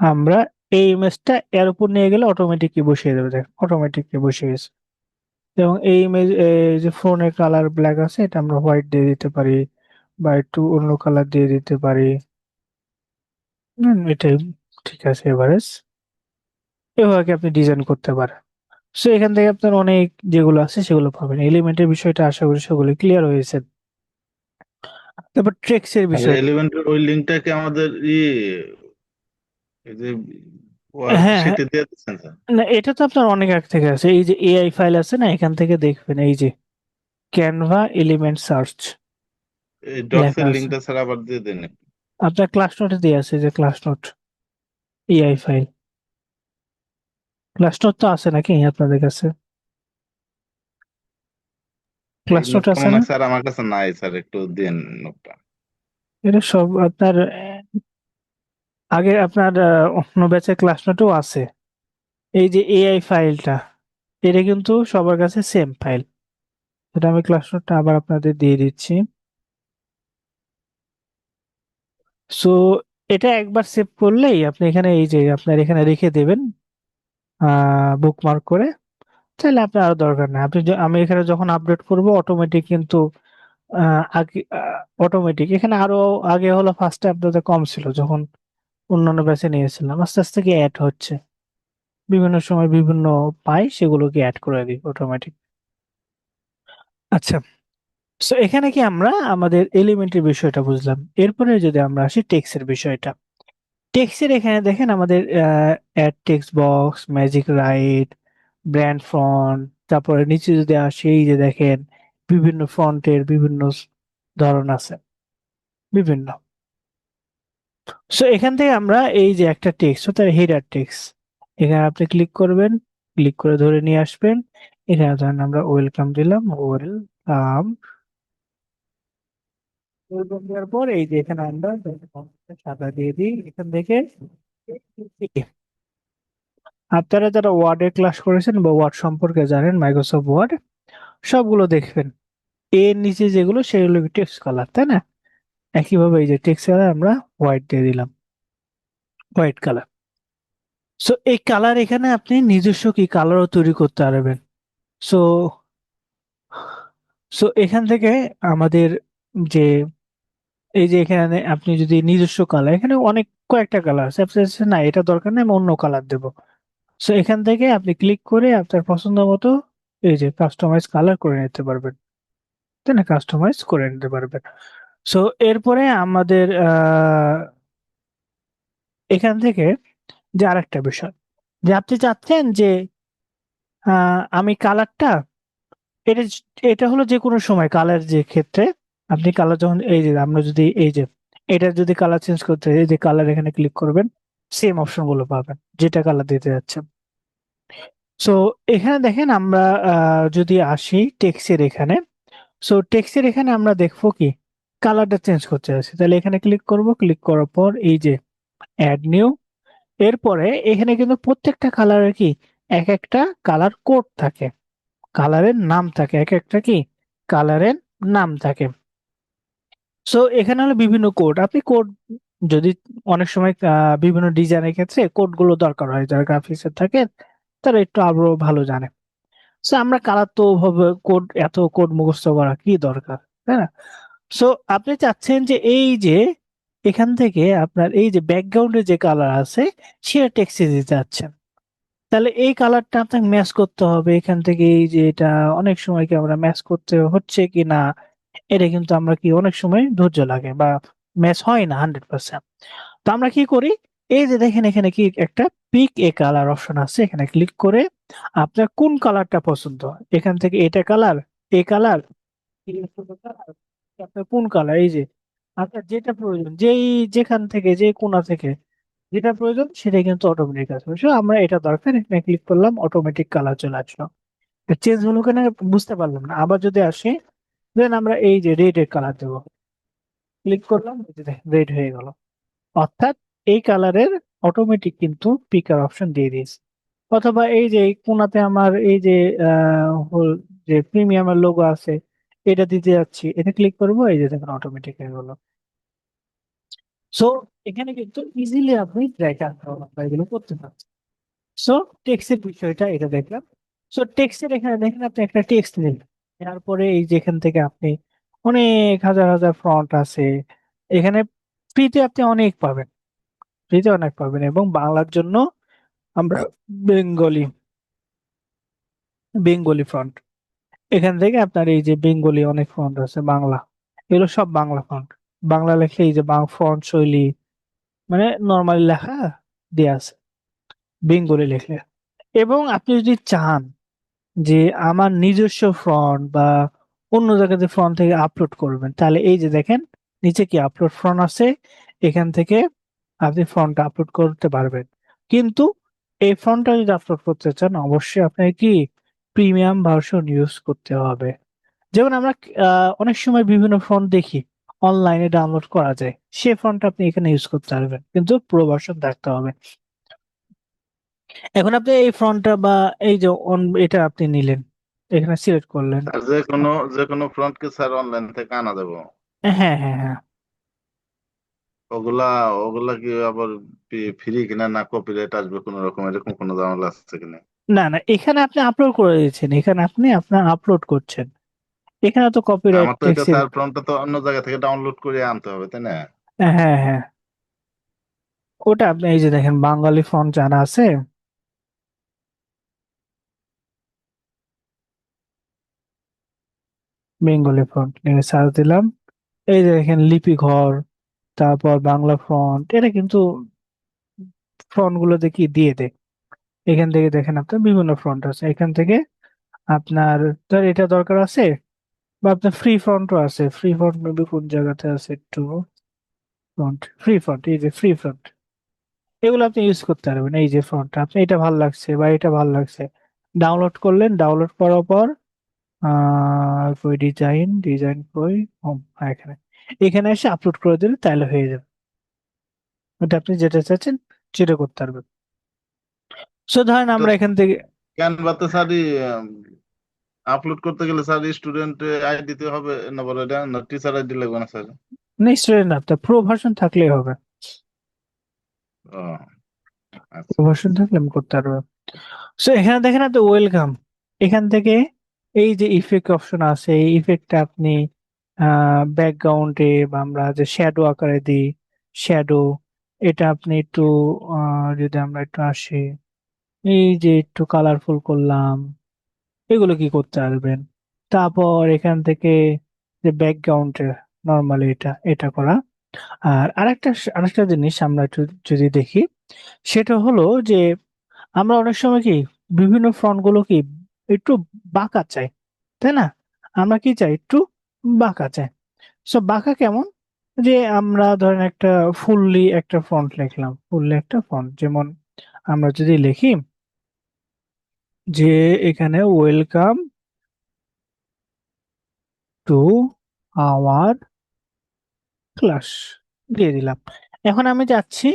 আমরা এই ইমেজটা এর উপর নিয়ে গেলে অটোমেটিকলি বসিয়ে দেবে, দেখেন অটোমেটিকলি বসিয়ে গেছে। এবং এই ইমেজ যে ফোনের কালার ব্ল্যাক আছে, এটা আমরা হোয়াইট দিয়ে দিতে পারি, বা একটু অন্য কালার দিয়ে দিতে পারি। এটাই ঠিক আছে এভারেজ, এভাবে কি আপনি ডিজাইন করতে পারেন। সো এখান থেকে আপনার অনেক যেগুলো আছে সেগুলো পাবেন। এলিমেন্টের বিষয়টা আশা করি সেগুলো ক্লিয়ার হয়েছে। তারপর ট্রেক্স এর আর বিষয়। এলিমেন্টের ওই লিঙ্কটাকে আমাদের এই যে হ্যাঁ হ্যাঁ, সেটা দিয়ে দিচ্ছেন স্যার? না এটা তো আপনার অনেক আগ থেকে আছে, এই যে এআই ফাইল আছে না, এখান থেকে দেখবেন এই যে ক্যানভা এলিমেন্ট সার্চ এই লেখা ডক্সের আছে। লিঙ্কটা স্যার আবার দিয়ে দেন একটু। আপনার ক্লাস নোটে দিয়ে আছে যে class note AI file, class note তো আছে নাকি আপনাদের কাছে? এই ক্লাস নোট নোটটা আছে মনে না? হয় স্যার আমার কাছে নাই, স্যার একটু দেন নোটটা। এটা সব আপনার আগে আপনার অন্য ব্যাচের ক্লাস নোটেও আছে। এই যে এআই ফাইলটা, এটা কিন্তু সবার কাছে সেম ফাইল। এটা আমি ক্লাস নোটটা আবার আপনাদের দিয়ে দিচ্ছি। সো এটা একবার সেভ করলেই আপনি এখানে এই যে আপনার এখানে রেখে দেবেন বুকমার্ক করে। চাইলে আপনার আরো দরকার নেই, আপনি আমি এখানে যখন আপডেট করব অটোমেটিক কিন্তু আগে অটোমেটিক, এখানে আরো আগে হলো ফার্স্টে আপনাদের কম ছিল যখন অন্যান্য ব্যাচে নিয়েছিলাম, আস্তে আস্তে কি অ্যাড হচ্ছে, বিভিন্ন সময় বিভিন্ন পাই সেগুলোকে অ্যাড করে দিই অটোমেটিক। আচ্ছা, সো এখানে কি আমরা আমাদের এলিমেন্টের বিষয়টা বুঝলাম। এরপরে যদি আমরা আসি টেক্সটের বিষয়টা, টেক্সটের এখানে দেখেন আমাদের add text box, magic write, brand font, তারপরে নিচে যদি আসি এই যে দেখেন বিভিন্ন ফন্টের বিভিন্ন ধরন আছে, বিভিন্ন। সো এখান থেকে আমরা এই যে একটা টেক্সট, তার হেডার টেক্সট, এখানে আপনি ক্লিক করবেন, ক্লিক করে ধরে নিয়ে আসবেন। এখানে ধরেন আমরা ওয়েলকাম দিলাম, ওয়েলকাম। ওয়েলকাম দেওয়ার পর এই যে এখানে আমরা সাদা দিয়ে দিই এখান থেকে। আপনারা যারা ওয়ার্ডের ক্লাস করেছেন বা ওয়ার্ড সম্পর্কে জানেন, মাইক্রোসফট ওয়ার্ড সবগুলো দেখবেন, এর নিচে যেগুলো সেগুলো টেক্সট কালার, তাই না? একইভাবে এই যে টেক্সট কালার আমরা হোয়াইট দিয়ে দিলাম, হোয়াইট কালার। সো এই কালার এখানে আপনি নিজস্ব কি কালারও তৈরি করতে পারবেন। সো সো এখান থেকে আমাদের যে এই যে এখানে আপনি যদি নিজস্ব কালার, এখানে অনেক কয়েকটা কালার আছে, আপনি চাচ্ছেন, না এটা দরকার নেই, আমি অন্য কালার দেবো। সো এখান থেকে আপনি ক্লিক করে আপনার পছন্দ মতো এই যে কাস্টমাইজ কালার করে নিতে পারবেন, তাই না? কাস্টমাইজ করে নিতে পারবেন। সো এরপরে আমাদের এখান থেকে যে আরেকটা বিষয়, যে আপনি চাচ্ছেন যে আমি কালারটা, এটা এটা হলো যে কোনো সময় কালার যে ক্ষেত্রে আপনি কালার যখন এই যে আমরা যদি এই যে এটা যদি কালার চেঞ্জ করতে হয়, এই যে কালার এখানে ক্লিক করবেন, সেম অপশন গুলো পাবেন যেটা কালার দিতে যাচ্ছেন। সো এখানে দেখেন আমরা যদি আসি টেক্সটের এখানে, সো টেক্সটের এখানে আমরা দেখবো কি কালারটা চেঞ্জ করতে আছে, তাহলে এখানে ক্লিক করব, ক্লিক করার পর এই যে অ্যাড নিউ, এরপরে এখানে কিন্তু প্রত্যেকটা কালারের কি এক একটা কালার কোড থাকে, কালারের নাম থাকে, এক একটা কি কালারের নাম থাকে। সো এখানে হলো বিভিন্ন কোড, আপনি কোড যদি অনেক সময় বিভিন্ন ডিজাইনের ক্ষেত্রে কোড গুলো দরকার হয়, যারা গ্রাফিক্সের থাকে তারা একটু আরো ভালো জানে। সো আমরা কালার তো ভাবে কোড, এত কোড মুখস্থ করা কি দরকার, তাই না? সো আপনি চাচ্ছেন যে এই যে এখান থেকে আপনার এই যে ব্যাকগ্রাউন্ডে যে কালার আছে সেটা টেক্সটে দিতে চাচ্ছেন, তাহলে এই কালারটা আপনাকে ম্যাচ করতে হবে এখান থেকে। এই যে এটা অনেক সময় কি আমরা ম্যাচ করতে হচ্ছে কি না, এটা কিন্তু আমরা কি অনেক সময় ধৈর্য লাগে বা ম্যাচ হয় না 100%। তো আমরা কি করি, এই যে দেখেন এখানে কি একটা পিক এ কালার অপশন আছে, এখানে ক্লিক করে আপনার কোন কালারটা পছন্দ, এখান থেকে এটা কালার, এই কালার, আপনার কোন কালার, এই যে আপনার যেটা প্রয়োজন, যেই যেখান থেকে যে কোণা থেকে যেটা প্রয়োজন সেটাই কিন্তু অটোমেটিক আসবে। So, আমরা এটা দরকার, এখানে ক্লিক করলাম, অটোমেটিক কালার চলে আসলো। চেঞ্জ হলো কিনা বুঝতে পারলাম না, আবার যদি আসি, দেন আমরা এই যে রেড এর কালার দেবো, ক্লিক করলাম, রেড হয়ে গেল। অর্থাৎ এই কালারের অটোমেটিক কিন্তু পিকার অপশন দিয়ে দিয়েছে। অথবা এই যে এই কোণাতে আমার এই যে যে প্রিমিয়ামের লোগো আছে, এটা দিতে যাচ্ছি, এটা ক্লিক করবো, এই যে দেখেন অটোমেটিক হয়ে গেল। সো এখানে কিন্তু ইজিলি আপনি ড্র্যাগ বা এগুলো করতে পারছেন। সো টেক্সটের বিষয়টা এটা দেখলাম। সো টেক্সটের এখানে দেখেন আপনি একটা টেক্সট নিলেন, তারপরে এই যে এখান থেকে আপনি অনেক হাজার হাজার ফন্ট আছে এখানে, ফ্রিতে আপনি অনেক পাবেন, ফ্রিতে অনেক পাবেন। এবং বাংলার জন্য আমরা বেঙ্গলি, বেঙ্গলি ফন্ট, এখান থেকে আপনার এই যে বেঙ্গলি অনেক ফন্ট আছে বাংলা, এগুলো সব বাংলা ফন্ট। বাংলা লেখলে এই যে ফন্ট শৈলী মানে নর্মালি লেখা দেয়া আছে বেঙ্গলি লেখলে। এবং আপনি যদি চান যে আমার নিজস্ব ফ্রন্ট বা অন্য জায়গাতে ফ্রন্ট থেকে আপলোড করবেন, তাহলে এই যে দেখেন নিচে কি আপলোড ফ্রন্ট আছে, এখান থেকে আপনি ফ্রন্টটা আপলোড করতে পারবেন। কিন্তু এই ফ্রন্টটা যদি আপলোড করতে চান অবশ্যই আপনাকে কি প্রিমিয়াম ভার্সন ইউজ করতে হবে। যেমন আমরা অনেক সময় বিভিন্ন ফন্ট দেখি অনলাইনে ডাউনলোড করা যায়, সেই ফন্টটা আপনি এখানে ইউজ করতে পারবেন, কিন্তু প্রো ভার্সন থাকতে হবে। এখন আপনি এই ফন্টটা বা এই যে এটা আপনি নিলেন, এখানে সিলেক্ট করলেন। স্যার যে কোনো ফ্রন্ট কি স্যার অনলাইন থেকে আনা দেবো? হ্যাঁ হ্যাঁ হ্যাঁ। ওগুলা ওগুলা কি আবার ফ্রি কিনা, না কপিরাইট আসবে কোনো রকম, এরকম কোনো ঝামেলা আছে কিনা? না না, এখানে আপনি আপলোড করে দিচ্ছেন, এখানে আপনি আপনার আপলোড করছেন, এখানে তো কপিরাইট আমার তো এটা টেক্সের। স্যার ফর্মটা তো অন্য জায়গা থেকে ডাউনলোড করে আনতে হবে, তাই না? হ্যাঁ হ্যাঁ, ওটা আপনি এই যে দেখেন বাঙালি ফন্ট জানা আছে, বেঙ্গলি ফন্ট লিখে সার্চ দিলাম, এই যে দেখেন লিপি ঘর, তারপর বাংলা ফন্ট, এটা কিন্তু ফন্ট গুলো দেখি দিয়ে দেয়। এখান থেকে দেখেন আপনার বিভিন্ন ফন্ট আছে, এখান থেকে আপনার ধর এটা দরকার আছে, বা আপনার ফ্রি ফন্টও আছে, ফ্রি ফন্ট মেবি কোন জায়গাতে আছে একটু, ফন্ট ফ্রি ফন্ট, এই যে ফ্রি ফন্ট, এগুলো আপনি ইউজ করতে পারবেন। এই যে ফন্ট আপনি এটা ভাল লাগছে বা এটা ভাল লাগছে, ডাউনলোড করলেন, ডাউনলোড করার পর কই ডিজাইন, ডিজাইন কই, হোম, এখানে, এখানে এসে আপলোড করে দিলে তাহলে হয়ে যাবে। ওটা আপনি যেটা চাচ্ছেন সেটা করতে পারবেন। সো ধরেন তো আমরা এখান থেকে, ক্যানভাতে স্যারই আপলোড করতে গেলে স্যার স্টুডেন্ট আইডি দিতে হবে না, বলে এটা না টিচার আইডি লাগবে না স্যার? নিশ্চয়ই না, আপনার প্রো ভার্সন থাকলেই হবে, ও প্রো আচ্ছা। ভার্সন থাকলে আমি করতে পারবো। সো এখানে দেখেন তো ওয়েলকাম, এখান থেকে এই যে ইফেক্ট অপশন আছে, এই ইফেক্টটা আপনি ব্যাকগ্রাউন্ডে বা আমরা যে শ্যাডো আকারে দিই, শ্যাডো, এটা আপনি একটু যদি আমরা একটু আসি, এই যে একটু কালারফুল করলাম, এগুলো কি করতে পারবেন। তারপর এখান থেকে যে ব্যাকগ্রাউন্ডে নর্মালি এটা এটা করা। আর আরেকটা জিনিস আমরা একটু যদি দেখি, সেটা হলো যে আমরা অনেক সময় কি বিভিন্ন ফন্ট গুলো কি একটু বাঁকা চাই, তাই না? আমরা কি চাই একটু বাঁকা চাই। সো বাঁকা কেমন, যে আমরা ধরেন একটা ফুললি একটা ফন্ট লিখলাম, ফুললি একটা ফন্ট, যেমন আমরা যদি লিখি যে এখানে ওয়েলকাম টু আওয়ার ক্লাস দিয়ে দিলাম। এখন আমি যাচ্ছি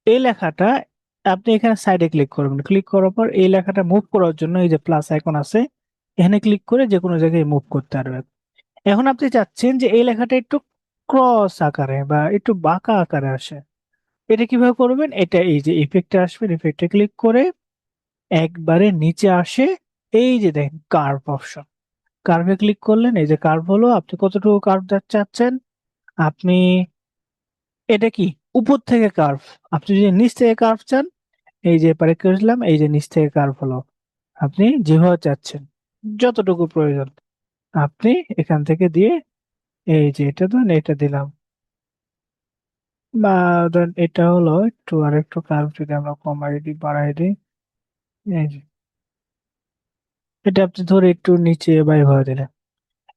এই লেখাটা, আপনি এখানে সাইডে ক্লিক করবেন, ক্লিক করার পর এই লেখাটা মুভ করার জন্য এই যে প্লাস আইকন আছে, এখানে ক্লিক করে যে কোনো জায়গায় মুভ করতে পারবেন। এখন আপনি চাচ্ছেন যে এই লেখাটা একটু ক্রস আকারে বা একটু বাঁকা আকারে আসে, এটা কিভাবে করবেন, এটা এই যে ইফেক্টে আসবেন, ইফেক্টে ক্লিক করে একবারে নিচে আসে, এই যে দেখেন কার্ভ অপশন, কার্ভে ক্লিক করলেন, এই যে কার্ভ হলো, আপনি কতটুকু কার্ভ চাচ্ছেন আপনি, এটা কি উপর থেকে কার্ভ, আপনি যদি নিচ থেকে কার্ভ চান, এই যে এপারে করলাম, এই যে নিচ থেকে কার্ভ হলো, আপনি যেভাবে চাচ্ছেন যতটুকু প্রয়োজন আপনি এখান থেকে দিয়ে, এই যে এটা ধরেন এটা দিলাম, বা ধরেন এটা হলো একটু আর একটু কার্ভ যদি আমরা কমাই দিই বাড়াই দিই, এই যে এটা আপনি ধরে একটু নিচে বা এভাবে দিলেন,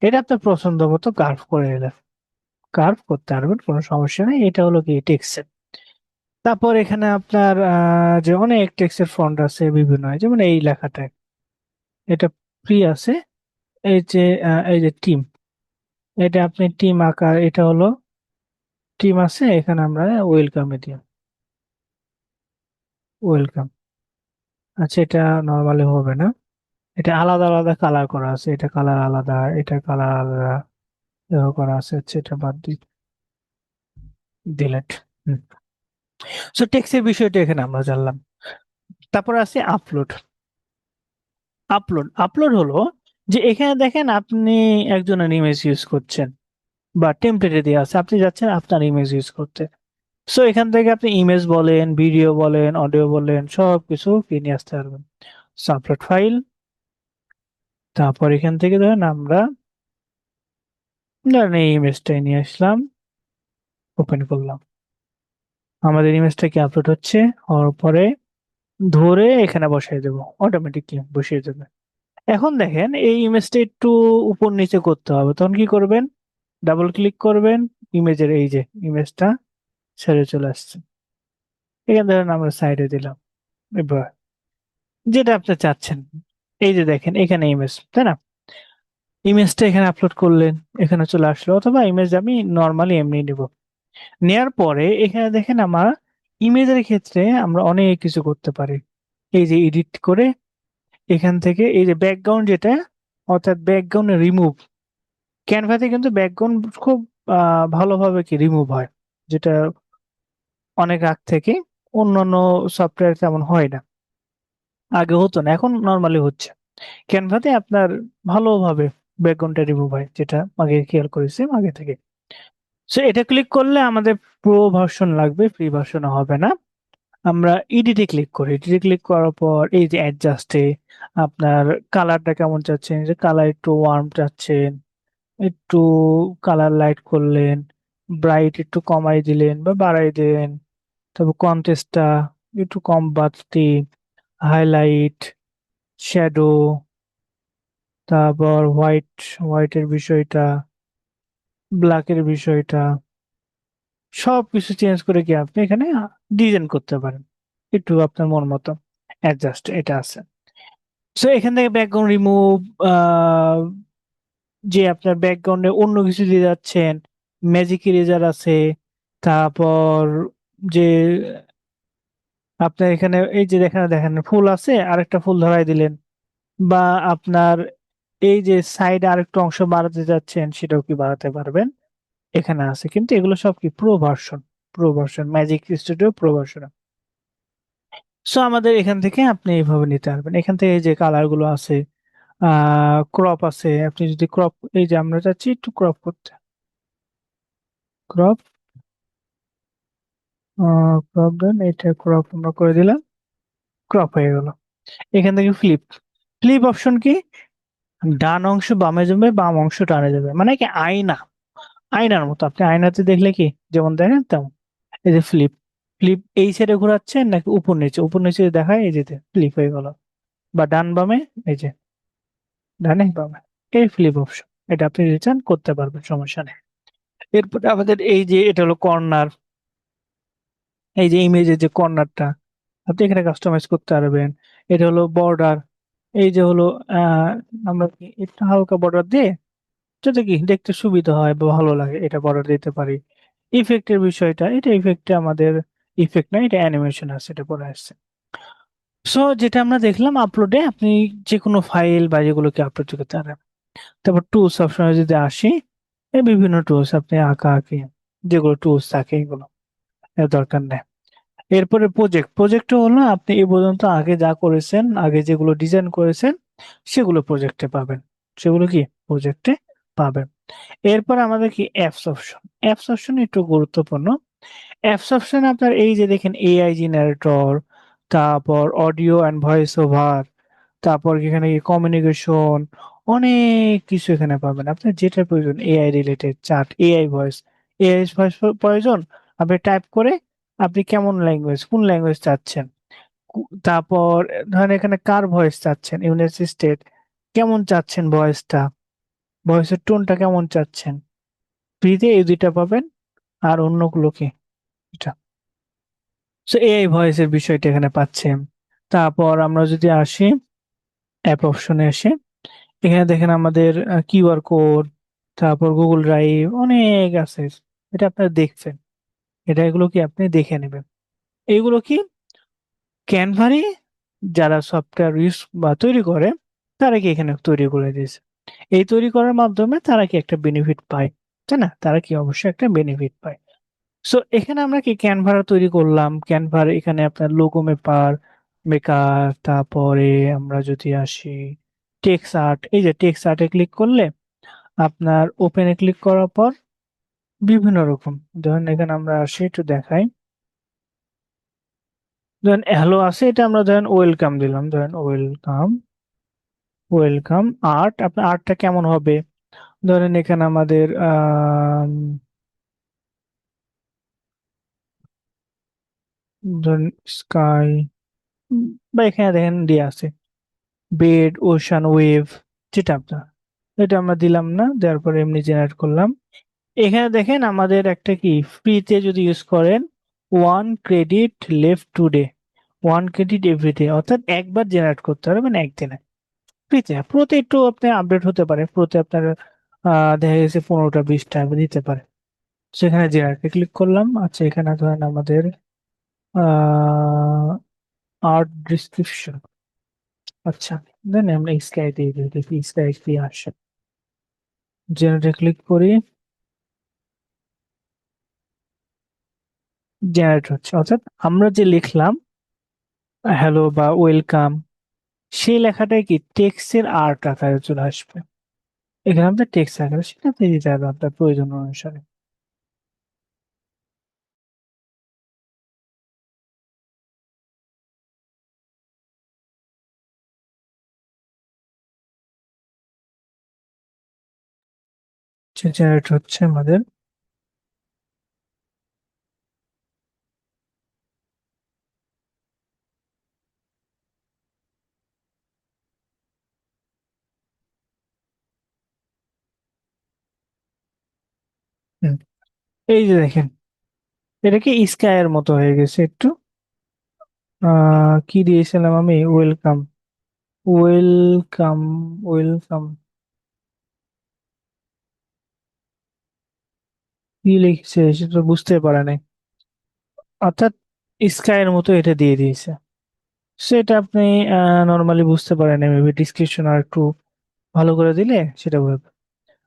এটা আপনার পছন্দ মতো কার্ভ করে দিলেন, কার্ভ করতে পারবেন, কোনো সমস্যা নেই। এটা হলো কি টেক্সট। তারপর এখানে আপনার যে অনেক টেক্সটের ফন্ট আছে বিভিন্ন, যেমন এই লেখাটা, এটা ফ্রি আছে, এই যে টিম, এটা আপনি টিম আকার, এটা হলো টিম আছে, এখানে আমরা ওয়েলকামে দিই, ওয়েলকাম। আচ্ছা এটা নর্মালি হবে না, এটা আলাদা আলাদা কালার করা আছে, এটা কালার আলাদা, এটা কালার আলাদা, এভাবে করা আছে, আচ্ছা এটা বাদ দিই, ডিলেট। সো টেক্সটের বিষয়টা এখানে আমরা জানলাম। তারপর আছে আপলোড। আপলোড হলো যে এখানে দেখেন আপনি একজনের ইমেজ ইউজ করছেন বা টেমপ্লেটে দেওয়া আছে, আপনি যাচ্ছেন আপনার ইমেজ ইউজ করতে। সো এখান থেকে আপনি ইমেজ বলেন, ভিডিও বলেন, অডিও বলেন, সবকিছু কি নিয়ে আসতে পারবেন। আপলোড ফাইল, তারপর এখান থেকে ধরেন আমরা ধরেন এই ইমেজটাই নিয়ে আসলাম, ওপেন করলাম, আমাদের ইমেজটা কি আপলোড হচ্ছে, হওয়ার পরে ধরে এখানে বসাই দেবো, অটোমেটিকলি বসিয়ে দেবে। এখন দেখেন এই ইমেজটা একটু উপর নিচে করতে হবে, তখন কি করবেন, ডাবল ক্লিক করবেন, ইমেজের এই যে ইমেজটা ছেড়ে চলে আসছে, এখানে ধরেন আমরা সাইডে দিলাম, এবার যেটা আপনি চাচ্ছেন, এই যে দেখেন এখানে ইমেজ, তাই না? ইমেজটা এখানে আপলোড করলেন, এখানে চলে আসলো, অথবা ইমেজ আমি নর্মালি এমনি নিব, নেয়ার পরে এখানে দেখেন আমার ইমেজের ক্ষেত্রে আমরা অনেক কিছু করতে পারি। এই যে এডিট করে এখান থেকে এই যে ব্যাকগ্রাউন্ড যেটা, অর্থাৎ ব্যাকগ্রাউন্ড রিমুভ, ক্যানভাতে কিন্তু ব্যাকগ্রাউন্ড খুব ভালোভাবে কি রিমুভ হয়, যেটা অনেক আগ থেকে অন্যান্য সফটওয়্যার তেমন হয় না, আগে হতো না, এখন নর্মালি হচ্ছে। ক্যানভাতে আপনার ভালোভাবে ব্যাকগ্রাউন্ডটা রিমুভ হয়, যেটা আগে খেয়াল করেছি আগে থেকে। সো এটা ক্লিক করলে আমাদের প্রো ভার্সন লাগবে, ফ্রি ভার্সন হবে না। আমরা এডিটে ক্লিক করি, এডিটে ক্লিক করার পর এই যে অ্যাডজাস্টে আপনার কালারটা কেমন চাচ্ছেন, যে কালার একটু ওয়ার্ম চাচ্ছেন, একটু কালার লাইট করলেন, ব্রাইট একটু কমাই দিলেন বা বাড়াই দিলেন, তারপর কন্ট্রাস্টটা একটু কম বাড়তি, হাইলাইট, শ্যাডো, তারপর হোয়াইটের বিষয়টা, ব্ল্যাকের বিষয়টা, সবকিছু চেঞ্জ করে কি আপনি এখানে ডিজাইন করতে পারেন একটু আপনার মন মতো। অ্যাডজাস্ট এটা আছে। সো এখান থেকে ব্যাকগ্রাউন্ড রিমুভ, যে আপনার ব্যাকগ্রাউন্ডে অন্য কিছু দিয়ে যাচ্ছেন, ম্যাজিক ইরেজার আছে। তারপর যে আপনার এখানে এই যে দেখেন দেখেন ফুল আছে, আরেকটা ফুল ধরাই দিলেন, বা আপনার এই যে সাইডে আরেকটু অংশ বাড়াতে যাচ্ছেন, সেটাও কি বাড়াতে পারবেন, এখানে আছে। কিন্তু এগুলো সব কি pro version, pro version magic studio pro version. So আমাদের এখান থেকে আপনি এইভাবে নিতে পারবেন। এখান থেকে এই যে কালার গুলো আছে, ক্রপ আছে, আপনি যদি ক্রপ, এই যে আমরা চাচ্ছি একটু ক্রপ করতে, ক্রপ, ক্রপ দেন, এটা ক্রপ আমরা করে দিলাম, ক্রপ হয়ে গেল। এখান থেকে ফ্লিপ, ফ্লিপ অপশন কি, ডান অংশ বামে যাবে, বাম অংশ ডানে যাবে, মানে কি আয়না, আয়নার মতো। আপনি আয়নাতে দেখলে কি যেমন দেখেন তেমন। এই যে ফ্লিপ, ফ্লিপ এই সাইডে ঘোরাচ্ছেন নাকি উপর নিচে, উপর নিচে দেখায়, এই যে ফ্লিপ হয়ে গেল। বা ডান বামে, এই যে ডানে বামে, এই ফ্লিপ অপশন, এটা আপনি রিটার্ন করতে পারবেন, সমস্যা নেই। এরপরে আমাদের এই যে এটা হলো কর্নার, এই যে ইমেজের যে কর্নারটা আপনি এখানে কাস্টমাইজ করতে পারবেন। এটা হলো বর্ডার, এই যে হলো আহ আমরা কি একটু হালকা বর্ডার দিয়ে, যাতে কি দেখতে সুবিধা হয় বা ভালো লাগে, এটা বর্ডার দিতে পারি। ইফেক্টের বিষয়টা, এটা ইফেক্টে আমাদের, ইফেক্ট না, এটা অ্যানিমেশন আছে, এটা পরে আসছে। সো যেটা আমরা দেখলাম আপলোডে, আপনি যে কোনো ফাইল বা যেগুলোকে আপলোড করতে পারেন। তারপর টুলস অপশনে যদি আসি, এই বিভিন্ন টুলস আপনি আঁকা আঁকি যেগুলো টুলস থাকে, এগুলো এর দরকার নেই। এরপরে প্রজেক্ট, প্রজেক্ট হলো আপনি এ পর্যন্ত আগে যা করেছেন, আগে যেগুলো ডিজাইন করেছেন, সেগুলো প্রজেক্টে পাবেন, সেগুলো কি প্রজেক্টে পাবেন। এরপর আমাদের কি অ্যাপস অপশন, অ্যাপস অপশন একটু গুরুত্বপূর্ণ। অ্যাপস অপশন আপনার এই যে দেখেন এআই জেনারেটর, তারপর অডিও অ্যান্ড ভয়েস ওভার, তারপর এখানে কমিউনিকেশন, অনেক কিছু এখানে পাবেন। আপনার যেটা প্রয়োজন AI related, chart, AI voice, AI voice প্রয়োজন, আপনি টাইপ করে আপনি কেমন ল্যাঙ্গুয়েজ, কোন ল্যাঙ্গুয়েজ চাচ্ছেন, তারপর ধরেন এখানে কার ভয়েস চাচ্ছেন, ইউনাইটেড স্টেট, কেমন চাচ্ছেন ভয়েসটা, ভয়েসের টোনটা কেমন চাচ্ছেন, ফ্রিতে এই দুইটা পাবেন। আর অন্যগুলো কি, এটা, সো এআই ভয়েসের বিষয়টা এখানে পাচ্ছেন। তারপর আমরা যদি আসি অ্যাপ অপশনে আসে, এখানে দেখেন আমাদের কিউআর কোড, তারপর গুগল ড্রাইভ, অনেক আছে। এটা আপনারা দেখছেন, এটা এগুলো কি আপনি দেখে নেবেন। এগুলো কি ক্যানভারই যারা সফটওয়্যার ইউজ বা তৈরি করে, তারা কি এখানে তৈরি করে দিয়েছে। এই তৈরি করার মাধ্যমে তারা কি একটা বেনিফিট পায়, তাই না, তারা কি অবশ্যই একটা বেনিফিট পায়। সো এখানে আমরা কি ক্যানভা তৈরি করলাম, ক্যানভার এখানে আপনার লোগো মেকার, তারপরে আমরা যদি আসি টেক্সট আর্ট, এই যে টেক্সট আর্টে ক্লিক করলে আপনার ওপেনে ক্লিক করার পর বিভিন্ন রকম, ধরেন এখানে আমরা আসি একটু দেখাই, ধরেন হ্যালো আছে, এটা আমরা ধরেন ওয়েলকাম দিলাম, ধরেন ওয়েলকাম, ওয়েলকাম আর্ট, আপনার আর্টটা কেমন হবে, ধরেন এখানে আমাদের ধরেন স্কাই, বা এখানে দেখেন দিয়ে আছে বেড, ওশান, ওয়েভ, যেটা আপনার, এটা আমরা দিলাম না, দেওয়ার পরে এমনি জেনারেট করলাম। এখানে দেখেন আমাদের একটা কি ফ্রিতে যদি ইউজ করেন, 1 credit left today, 1 credit everyday, অর্থাৎ একবার জেনারেট করতে হবে, মানে একদিনে ফ্রিতে। প্রোতে একটু আপনি আপডেট হতে পারে, প্রোতে আপনার দেখা গেছে 15টা 20টা দিতে পারে। সেখানে জেনারেটে ক্লিক করলাম। আচ্ছা এখানে ধরেন আমাদের আহ আর্ট ডিসক্রিপশন, আচ্ছা দেন আমরা স্কাই দিয়ে দিই, দেখি স্কাই কি আসে। জেনারেটে ক্লিক করি, জেনারেট হচ্ছে, অর্থাৎ আমরা যে লিখলাম হ্যালো বা ওয়েলকাম, সেই লেখাটাই কি টেক্সটের আর্ট আকারে চলে আসবে। এখানে আপনার টেক্সট আকারে সেটা আপনি দিতে পারবেন আপনার প্রয়োজন অনুসারে। জেনারেট হচ্ছে আমাদের। হুম, এই যে দেখেন, এটা কি স্কাইয়ের মতো হয়ে গেছে একটু। কি দিয়েছিলাম আমি? ওয়েলকাম, ওয়েলকাম, ওয়েলকাম, কি লিখছে সেটা বুঝতে পারে নাই। অর্থাৎ স্কাইয়ের মতো এটা দিয়ে দিয়েছে। সেটা আপনি নর্মালি বুঝতে পারেন, মেবি ডিসক্রিপশন আর একটু ভালো করে দিলে সেটা বুঝবে।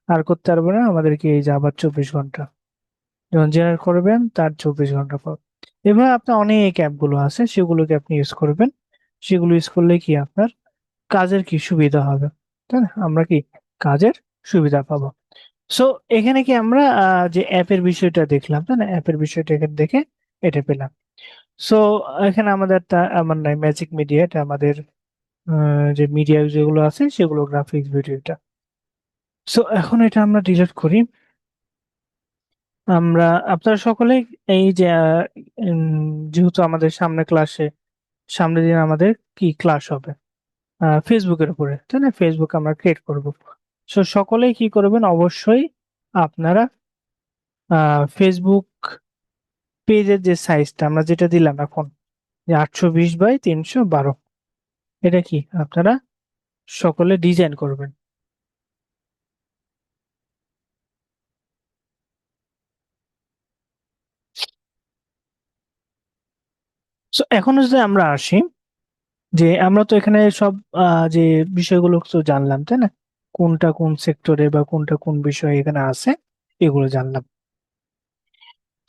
আর করতে পারবে না আমাদেরকে এই যে আবার 24 ঘন্টা যখন জেনারেট করবেন তার 24 ঘন্টা পর। এভাবে আপনার অনেক অ্যাপগুলো আছে, সেগুলোকে আপনি ইউজ করবেন। সেগুলো ইউজ করলে কি আপনার কাজের কি সুবিধা হবে, তাই না? আমরা কি কাজের সুবিধা পাবো। সো এখানে কি আমরা যে অ্যাপের বিষয়টা দেখলাম, তাই না? অ্যাপের বিষয়টা এখানে দেখে এটা পেলাম। সো এখানে আমাদের আমার নাই ম্যাজিক মিডিয়া, এটা আমাদের যে মিডিয়া যেগুলো আছে সেগুলো গ্রাফিক্স ভিডিওটা। সো এখন এটা আমরা ডিলিট করি। আমরা আপনারা সকলে এই যে যেহেতু আমাদের সামনের দিন আমাদের কি ক্লাস হবে ফেসবুকের উপরে, তাই না? ফেসবুক আমরা ক্রিয়েট করব। সো সকলেই কি করবেন, অবশ্যই আপনারা ফেসবুক পেজের যে সাইজটা আমরা যেটা দিলাম এখন, যে 820 বাই 312, এটা কি আপনারা সকলে ডিজাইন করবেন। সো এখন যদি আমরা আসি, যে আমরা তো এখানে সব যে বিষয়গুলো তো জানলাম, তাই না? কোনটা কোন সেক্টরে বা কোনটা কোন বিষয়ে এখানে আছে এগুলো জানলাম।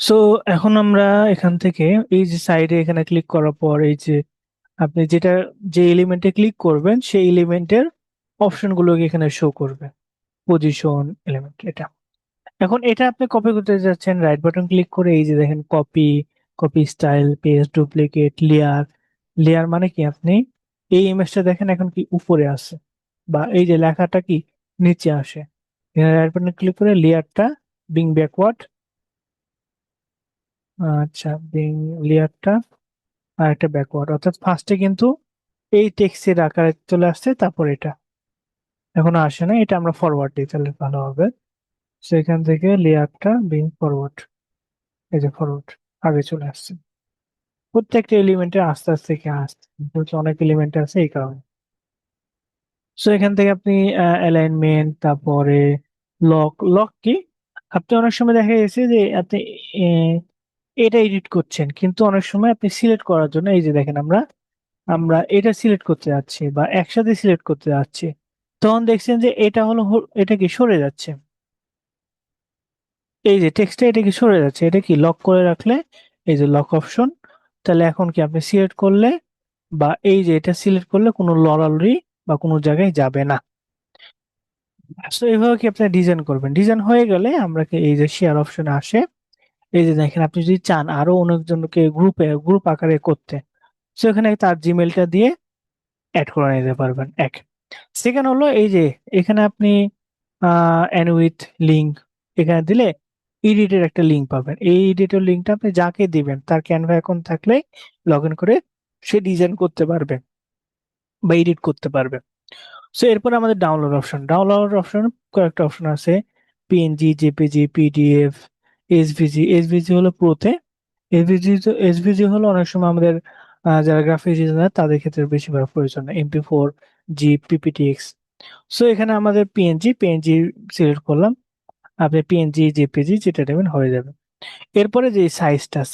সো এখন আমরা এখান থেকে এই যে সাইডে এখানে ক্লিক করার পর এই যে আপনি যে এলিমেন্টে ক্লিক করবেন সেই এলিমেন্টের অপশনগুলোকে এখানে শো করবে। পজিশন এলিমেন্ট এটা। এখন এটা আপনি কপি করতে যাচ্ছেন, রাইট বাটন ক্লিক করে এই যে দেখেন copy, copy style, paste, duplicate, layer. Layer মানে কি, আপনি এই ইমেজটা দেখেন এখন কি উপরে আছে, বা এই যে লেখাটা কি নিচে আসে। এখানে রাইট বাটন ক্লিক করে লেয়ারটা বিং ব্যাকওয়ার্ড, আচ্ছা বিং লেয়ারটা আর একটা ব্যাকওয়ার্ড, অর্থাৎ ফার্স্টে কিন্তু এই টেক্সটের আকারে চলে আসছে, তারপর এটা এখনো আসে না, এটা আমরা ফরওয়ার্ড দিই তাহলে ভালো হবে। সেখান থেকে লেয়ারটা বিং ফরওয়ার্ড, এই যে ফরওয়ার্ড আগে চলে আসছে। প্রত্যেকটা এলিমেন্টের আস্তে আস্তে কি আসছে, যেহেতু অনেক এলিমেন্ট আছে এই কারণে। সো এখান থেকে আপনি অ্যালাইনমেন্ট, তারপরে লক। লক কি, আপনি অনেক সময় দেখা গেছে যে আপনি আহ, এটা এডিট করছেন, কিন্তু অনেক সময় আপনি সিলেক্ট করার জন্য এই যে দেখেন আমরা আমরা এটা সিলেক্ট করতে যাচ্ছি বা একসাথে সিলেক্ট করতে যাচ্ছি, তখন দেখছেন যে এটা এটা কি সরে যাচ্ছে। এই যে টেক্সটটা এটা কি সরে যাচ্ছে, এটা কি লক করে রাখলে এই যে লক অপশন, তাহলে এখন কি আপনি সিলেক্ট করলে বা এই যে এটা সিলেক্ট করলে কোনো লরালরি বা কোনো জায়গায় যাবে না। তো এইভাবে কি আপনি ডিজাইন করবেন। ডিজাইন হয়ে গেলে আমরা কি এই যে শেয়ার অপশনে আসে, এই যে দেখেন আপনি যদি চান আরো অনেকজনকে গ্রুপ আকারে করতে, তো এখানে তার জিমেলটা দিয়ে অ্যাড করে নিতে পারবেন। এক সেকেন্ড হলো এই যে এখানে আপনি এন্ড উইথ লিঙ্ক এখানে দিলে ইডিটের একটা লিঙ্ক পাবেন। এই ইডিটের লিঙ্কটা আপনি যাকে দিবেন তার ক্যানভা অ্যাকাউন্ট থাকলে লগ ইন করে সে ডিজাইন করতে পারবে বা এডিট করতে পারবে। সো এরপর আমাদের ডাউনলোড অপশন কয়েকটা অপশন আছে, PNG, JPG, PDF, SVG. SVG হলো প্রোতে, এসভিজি হলো অনেক সময় আমাদের যারা গ্রাফিক ডিজাইনার তাদের ক্ষেত্রে বেশিরভাগ প্রয়োজন, এমপি4, জিপ, পিপিটিএক্স। সো এখানে আমাদের পিএনজি সিলেক্ট করলাম, আপনি পিএনজি, জেপিজি যেটা নেবেন হয়ে যাবে। এরপরে যে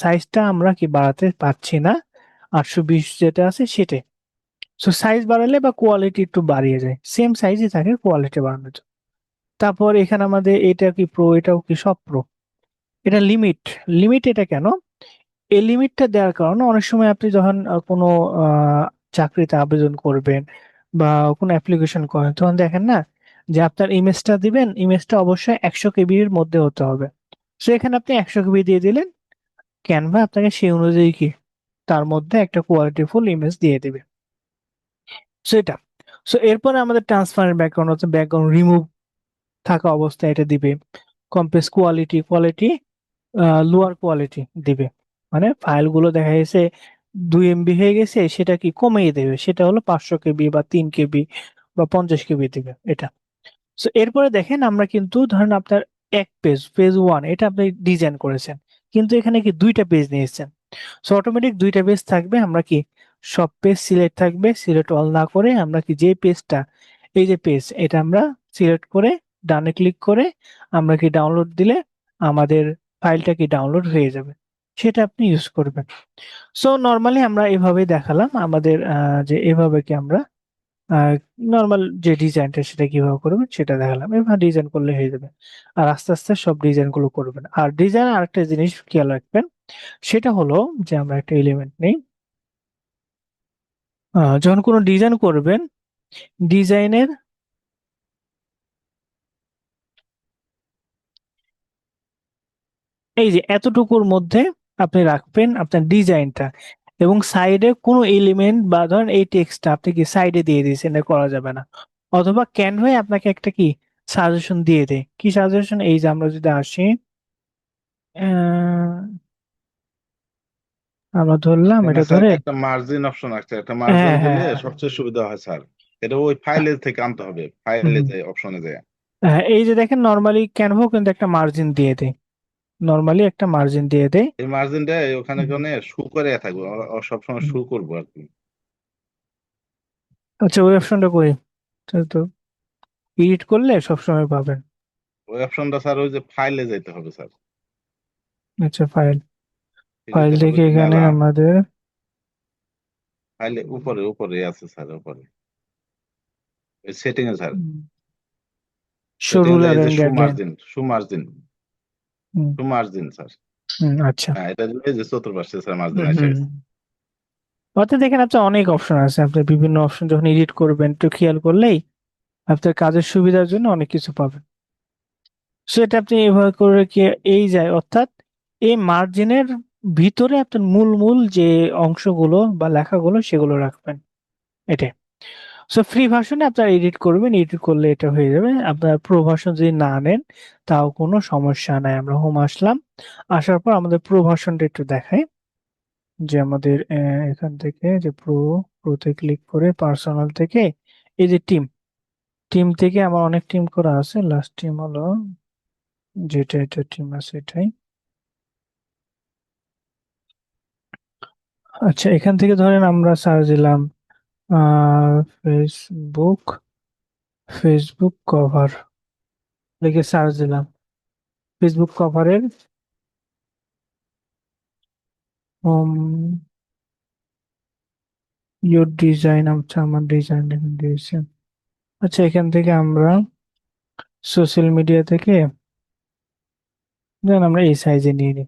সাইজটা আমরা কি বাড়াতে পারছি না, 820 যেটা আছে সেটাই। সো সাইজ বাড়ালে বা কোয়ালিটি একটু বাড়িয়ে যায়, সেম সাইজই থাকে, কোয়ালিটি বাড়ানোর জন্য। তারপর এখানে আমাদের এটা কি প্রো, এটাও কি সব প্রো। এটা লিমিট, এটা কেন, এই লিমিটটা দেওয়ার কারণে অনেক সময় আপনি যখন কোনো চাকরিতে আবেদন করবেন বা কোনো অ্যাপ্লিকেশন করেন তখন দেখেন না যে আপনার ইমেজটা দিবেন, ইমেজটা অবশ্যই 100 কেবির মধ্যে হতে হবে। সো এখানে আপনি 100 কেবি দিয়ে দিলেন, ক্যানভা আপনাকে সেই অনুযায়ী কি তার মধ্যে একটা কোয়ালিটিফুল ইমেজ দিয়ে দিবে। সো এটা, সো এরপরে আমাদের ট্রান্সপারেন্ট ব্যাকগ্রাউন্ড হচ্ছে ব্যাকগ্রাউন্ড রিমুভ থাকা অবস্থায় এটা দিবে। কম্প্রেস কোয়ালিটি, লোয়ার কোয়ালিটি দিবে, মানে ফাইলগুলো দেখা গেছে 2 MB হয়ে গেছে, সেটা কি কমিয়ে দেবে, সেটা হলো 500 কেবি বা 3 কেবি বা 50 কেবি দিবে এটা। সো এরপরে দেখেন আমরা কিন্তু ধরেন আপনার এক পেজ, পেজ 1 এটা আপনি ডিজাইন করেছেন, কিন্তু এখানে কি দুইটা পেজ নিয়েছেন। সো অটোমেটিক দুইটা পেজ থাকবে, আমরা কি সব পেজ সিলেক্ট থাকবে, সিলেক্ট অল না করে আমরা কি যে পেজটা, এই যে পেজ, এটা আমরা সিলেক্ট করে ডানে ক্লিক করে আমরা কি ডাউনলোড দিলে আমাদের ফাইলটা কি ডাউনলোড হয়ে যাবে, সেটা আপনি ইউজ করবেন। সো নর্মালি আমরা এভাবে দেখালাম আমাদের যে এভাবে কি আমরা নর্মাল যে ডিজাইনটা সেটা কিভাবে করবেন সেটা দেখালাম, এভাবে ডিজাইন করলে হয়ে যাবে। আর আস্তে আস্তে সব ডিজাইন গুলো করবেন। আর ডিজাইন আরেকটা জিনিস খেয়াল রাখবেন, সেটা হলো যে আমরা একটা এলিমেন্ট নেই, যখন কোনো ডিজাইন করবেন, ডিজাইনের এই যে এতটুকুর মধ্যে আপনি রাখবেন আপনার ডিজাইনটা, এবং সাইডে কোনো এলিমেন্ট বা ধরেন এই টেক্সটটা আপনি কি সাইডে দিয়ে দিয়েছেন, এটা করা যাবে না। অথবা ক্যানভায় আপনাকে একটা কি সাজেশন দিয়ে দেয়, কি সাজেশন, এই যে আমরা যদি আসি, আহ, আমরা ধরলাম এখানে এটা স্যার ধরে, একটা মার্জিন অপশন আছে, একটা হ্যাঁ মার্জিন হ্যাঁ দিলে হ্যাঁ সবচেয়ে সুবিধা হয় স্যার। এটা ওই ফাইলে থেকে আনতে হবে, হুম, ফাইলে হুম। যায়, অপশনে যায়। হ্যাঁ, এই যে দেখেন নর্মালি ক্যানভা কিন্তু একটা মার্জিন দিয়ে দেয়, নর্মালি একটা মার্জিন দিয়ে দেয়। এই মার্জিনটা ওখানে হুম। ওখানে শু করে থাকবে, সবসময় হুম। শু করবো আর কি। আচ্ছা, ওই অপশনটা করি, তো তো এডিট করলে সবসময় পাবেন। ওই অপশনটা স্যার ওই যে ফাইলে যাইতে হবে স্যার। আচ্ছা, ফাইল, ফাইল সিরিতে হবে থেকে তো এখানে মেলা। আমাদের ফাইলে উপরে উপরে আছে স্যার, উপরে সেটিং এ স্যার। শো সেটিং এ যায় রুলার এই যে and show guideline. Margin, show margin, show margin sir. আচ্ছা। হ্যাঁ, এটা দিলে যে চতুর্পাশে স্যার মার্জিন হুম এসে হুম গেছে। হুম। অর্থাৎ দেখেন আপনার অনেক অপশন আছে, আপনি বিভিন্ন অপশন যখন এডিট করবেন একটু খেয়াল করলেই আপনার কাজের সুবিধার জন্য অনেক কিছু পাবেন। সেটা আপনি এভাবে করে কি এই যায়, অর্থাৎ এই মার্জিনের ভিতরে আপনার মূল মূল যে অংশগুলো বা লেখাগুলো সেগুলো রাখবেন, এটাই। সো ফ্রি ভার্সনে আপনার এডিট করবেন, এডিট করলে এটা হয়ে যাবে। আপনার প্রো ভার্সন যদি না নেন তাও কোনো সমস্যা নাই। আমরা হোম আসলাম, আসার পর আমাদের প্রো ভার্সনটা একটু দেখাই, যে আমাদের এখান থেকে যে প্রোতে ক্লিক করে পার্সোনাল থেকে এই যে টিম, টিম থেকে আমার অনেক টিম করা আছে, লাস্ট টিম হলো যেটা, এটা টিম আছে এটাই। আচ্ছা, এখান থেকে ধরেন আমরা সার্চ দিলাম ফেসবুক, ফেসবুক কভার লিখে সার্চ দিলাম, ফেসবুক কভারের হোম ইউর ডিজাইন, আচ্ছা আমার ডিজাইন এখানে দিয়েছে। আচ্ছা, এখান থেকে আমরা সোশ্যাল মিডিয়া থেকে দেন আমরা এই সাইজে নিয়ে নিই।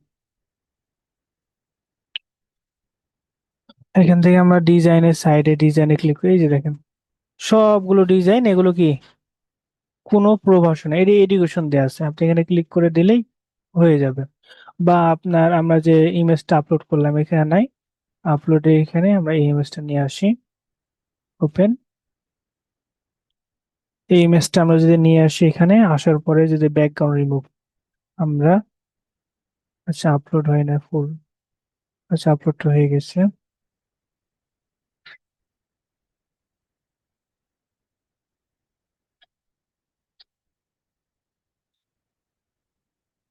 এখান থেকে আমরা ডিজাইনের সাইডে ডিজাইনে ক্লিক করি, এই যে দেখেন সবগুলো ডিজাইন, এগুলো কি কোনো প্রভাষণ, এর এডুকেশন দেওয়া আছে, আপনি এখানে ক্লিক করে দিলেই হয়ে যাবে। বা আপনার আমরা যে ইমেজটা আপলোড করলাম এখানে নাই, আপলোডে এখানে আমরা এই ইমেজটা নিয়ে আসি, ওপেন, এই ইমেজটা আমরা যদি নিয়ে আসি এখানে আসার পরে যদি ব্যাকগ্রাউন্ড রিমুভ আমরা, আচ্ছা আপলোড হয় না ফুল, আচ্ছা আপলোডটা হয়ে গেছে।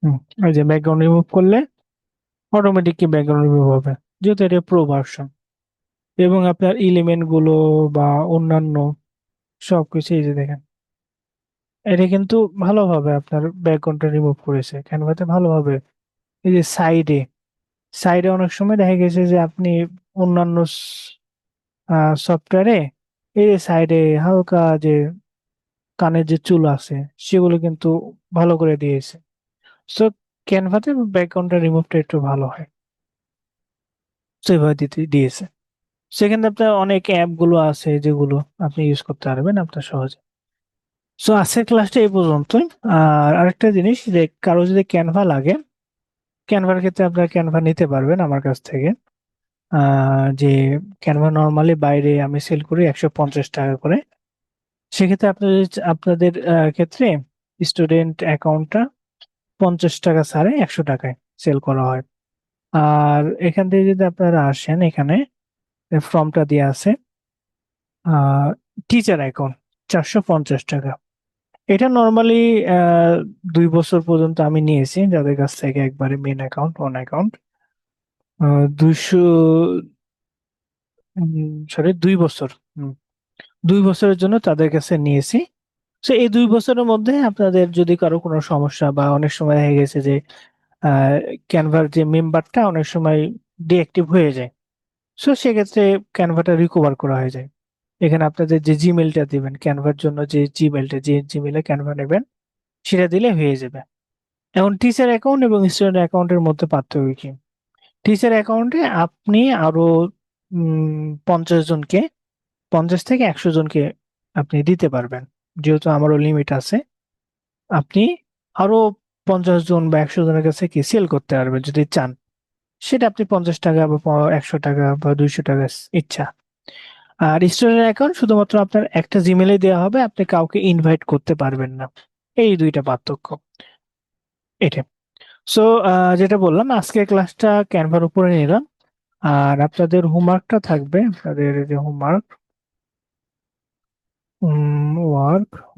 হুম, এই যে ব্যাকগ্রাউন্ড রিমুভ করলে অটোমেটিক কি ব্যাকগ্রাউন্ড রিমুভ হবে, যেহেতু এটা প্রো ভার্সন। এবং আপনার এলিমেন্ট গুলো বা অন্যান্য সবকিছু এই যে দেখেন, এটা কিন্তু ভালোভাবে আপনার ব্যাকগ্রাউন্ডটা রিমুভ করেছে ক্যানভাতে ভালোভাবে। এই যে সাইডে, সাইডে অনেক সময় দেখা গেছে যে আপনি অন্যান্য সফটওয়্যারে এই যে সাইডে হালকা যে কানের যে চুল আছে সেগুলো কিন্তু ভালো করে দিয়েছে। সো ক্যানভাতে ব্যাকগ্রাউন্ডটা রিমুভটা একটু ভালো হয়, সেভাবে দিতে দিয়েছে। সেখানে আপনার অনেক অ্যাপ গুলো আছে যেগুলো আপনি ইউজ করতে পারবেন আপনার সহজে। সো আজকের ক্লাসটা এই পর্যন্তই। আর আরেকটা জিনিস, যে কারো যদি ক্যানভা লাগে, ক্যানভার ক্ষেত্রে আপনারা ক্যানভা নিতে পারবেন আমার কাছ থেকে। যে ক্যানভা নর্মালি বাইরে আমি সেল করি 150 টাকা করে। সেক্ষেত্রে আপনাদের আপনাদের ক্ষেত্রে স্টুডেন্ট অ্যাকাউন্টটা 50 টাকা ছাড়ে 100 টাকায় সেল করা হয়। আর এখান থেকে যদি আপনারা আসেন, এখানে ফর্মটা দেওয়া আছে, টিচার অ্যাকাউন্ট 450 টাকা। এটা নর্মালি 2 বছর পর্যন্ত আমি নিয়েছি যাদের কাছ থেকে, একবারে মেন অ্যাকাউন্ট, অন অ্যাকাউন্ট। 2 বছর, হুম, 2 বছরের জন্য তাদের কাছে নিয়েছি। তো এই 2 বছরের মধ্যে আপনাদের যদি কারো কোনো সমস্যা, বা অনেক সময় হয়ে গেছে যে ক্যানভার যে মেম্বারটা অনেক সময় ডিঅ্যাক্টিভ হয়ে যায়, সো সেক্ষেত্রে ক্যানভাটা রিকভার করা হয়ে যায়। এখানে আপনাদের যে জিমেলটা দিবেন ক্যানভার জন্য, যে জিমেলটা, যে জিমেলে ক্যানভা নেবেন, সেটা দিলে হয়ে যাবে। এখন টিচার অ্যাকাউন্ট এবং স্টুডেন্ট অ্যাকাউন্টের মধ্যে পার্থক্য কি? টিচার অ্যাকাউন্টে আপনি আরো 50 জনকে, 50 থেকে 100 জনকে আপনি দিতে পারবেন। যেহেতু আমারও লিমিট আছে, আপনি আরো 50 জন বা 100 জনের কাছে কি সেল করতে পারবেন যদি চান। সেটা আপনি 50 টাকা বা 100 টাকা বা 200 টাকা ইচ্ছা। আর স্টুডেন্ট অ্যাকাউন্ট শুধুমাত্র আপনার একটা জিমেলে দেওয়া হবে, আপনি কাউকে ইনভাইট করতে পারবেন না। এই দুইটা পার্থক্য এটা। সো যেটা বললাম, আজকের ক্লাসটা ক্যানভার উপরে নিলাম। আর আপনাদের হোমওয়ার্কটা থাকবে, আপনাদের যে হোমওয়ার্ক,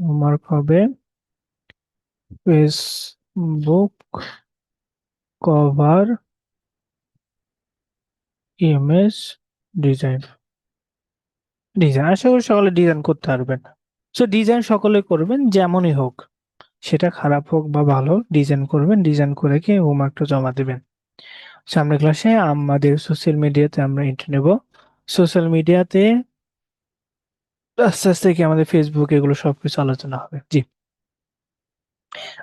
হোমওয়ার্ক হবে Facebook cover image design. Design আশা করি সকলে ডিজাইন করতে পারবেন। সো ডিজাইন সকলে করবেন, যেমনই হোক, সেটা খারাপ হোক বা ভালো, ডিজাইন করবেন। ডিজাইন করে কি হোমওয়ার্কটা জমা দেবেন। সামনের ক্লাসে আমাদের সোশ্যাল মিডিয়াতে আমরা এন্ট্রি নেব। সোশ্যাল মিডিয়াতে আস্তে আস্তে কি আমাদের ফেসবুক, এগুলো সবকিছু আলোচনা হবে। জি,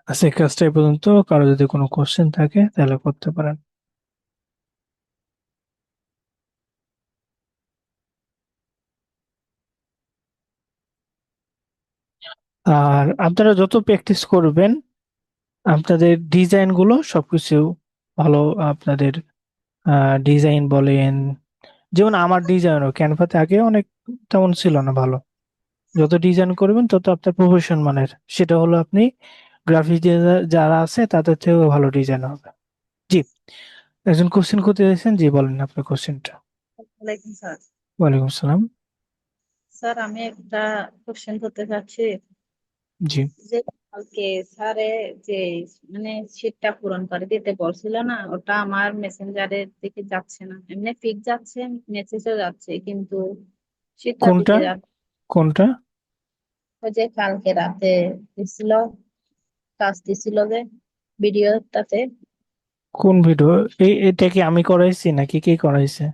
আজকের ক্লাসটা এই পর্যন্ত। কারো যদি কোনো কোশ্চেন থাকে তাহলে করতে পারেন। আর আপনারা যত প্র্যাকটিস করবেন, আপনাদের ডিজাইন গুলো সবকিছু ভালো, আপনাদের ডিজাইন বলেন, যেমন আমার ডিজাইনও ক্যানভাতে আগে অনেক তেমন ছিল না ভালো। যত ডিজাইন করবেন তত আপনার প্রফেশন মানের, সেটা হলো আপনি গ্রাফিক যারা আছে তাদের থেকেও ভালো ডিজাইন হবে। জি, একজন কোশ্চেন করতে চাইছেন, জি বলেন আপনার কোশ্চেনটা। ওয়ালাইকুম স্যার। ওয়ালাইকুম আসসালাম। স্যার আমি একটা কোশ্চেন করতে চাচ্ছি জি, যে কালকে স্যারে যে মানে শীটটা পূরণ করে দিতে বলছিল না, ওটা আমার মেসেঞ্জারের দিকে যাচ্ছে না, এমনি পিক যাচ্ছে, মেসেজও যাচ্ছে, কিন্তু শীটটা কোনটা দিতে যাচ্ছে। কোনটা ওই যে কালকে রাতে দিছিল, কাজ দিছিল যে ভিডিওটাতে, কোন ভিডিও? এটা কি আমি করাইছি নাকি কে করাইছে?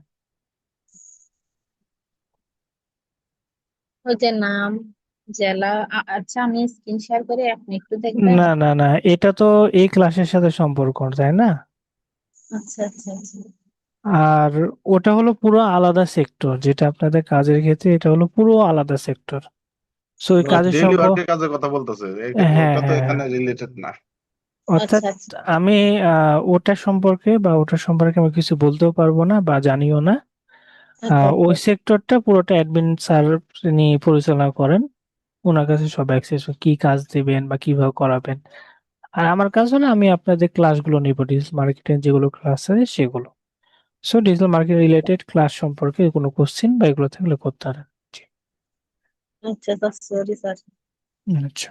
ওই যে নাম, জেলা, আচ্ছা আমি স্ক্রিন শেয়ার করে আপনি একটু দেখবেন। না না না, এটা তো এই ক্লাসের সাথে সম্পর্ক, তাই না? আচ্ছা আচ্ছা আচ্ছা। আর ওটা হলো পুরো আলাদা সেক্টর, যেটা আপনাদের কাজের ক্ষেত্রে এটা হলো পুরো আলাদা সেক্টর। সো ওই কাজের ডেইলি সম্পর্ক, ওয়ার্কের কাজের কথা বলতেছে, হ্যাঁ ওটা তো হ্যাঁ হ্যাঁ, এখানে রিলেটেড না। অর্থাৎ আচ্ছা আচ্ছা আমি ওটা সম্পর্কে আমি কিছু বলতেও পারবো না বা জানিও না। আচ্ছা আচ্ছা। ওই সেক্টরটা পুরোটা অ্যাডমিন স্যার তিনি পরিচালনা করেন। ওনার কাছে সব অ্যাক্সেস, কি কাজ দিবেন বা কিভাবে করাবেন। আর আমার কাজ হলো আমি আপনাদের ক্লাসগুলো নিব, ডিজিটাল মার্কেটিং যেগুলো ক্লাস আছে সেগুলো। So digital marketing related class সম্পর্কে কোনো কোশ্চেন বা এগুলো থাকলে করতে পারেন। জি, আচ্ছা স্যার, সরি স্যার। আচ্ছা।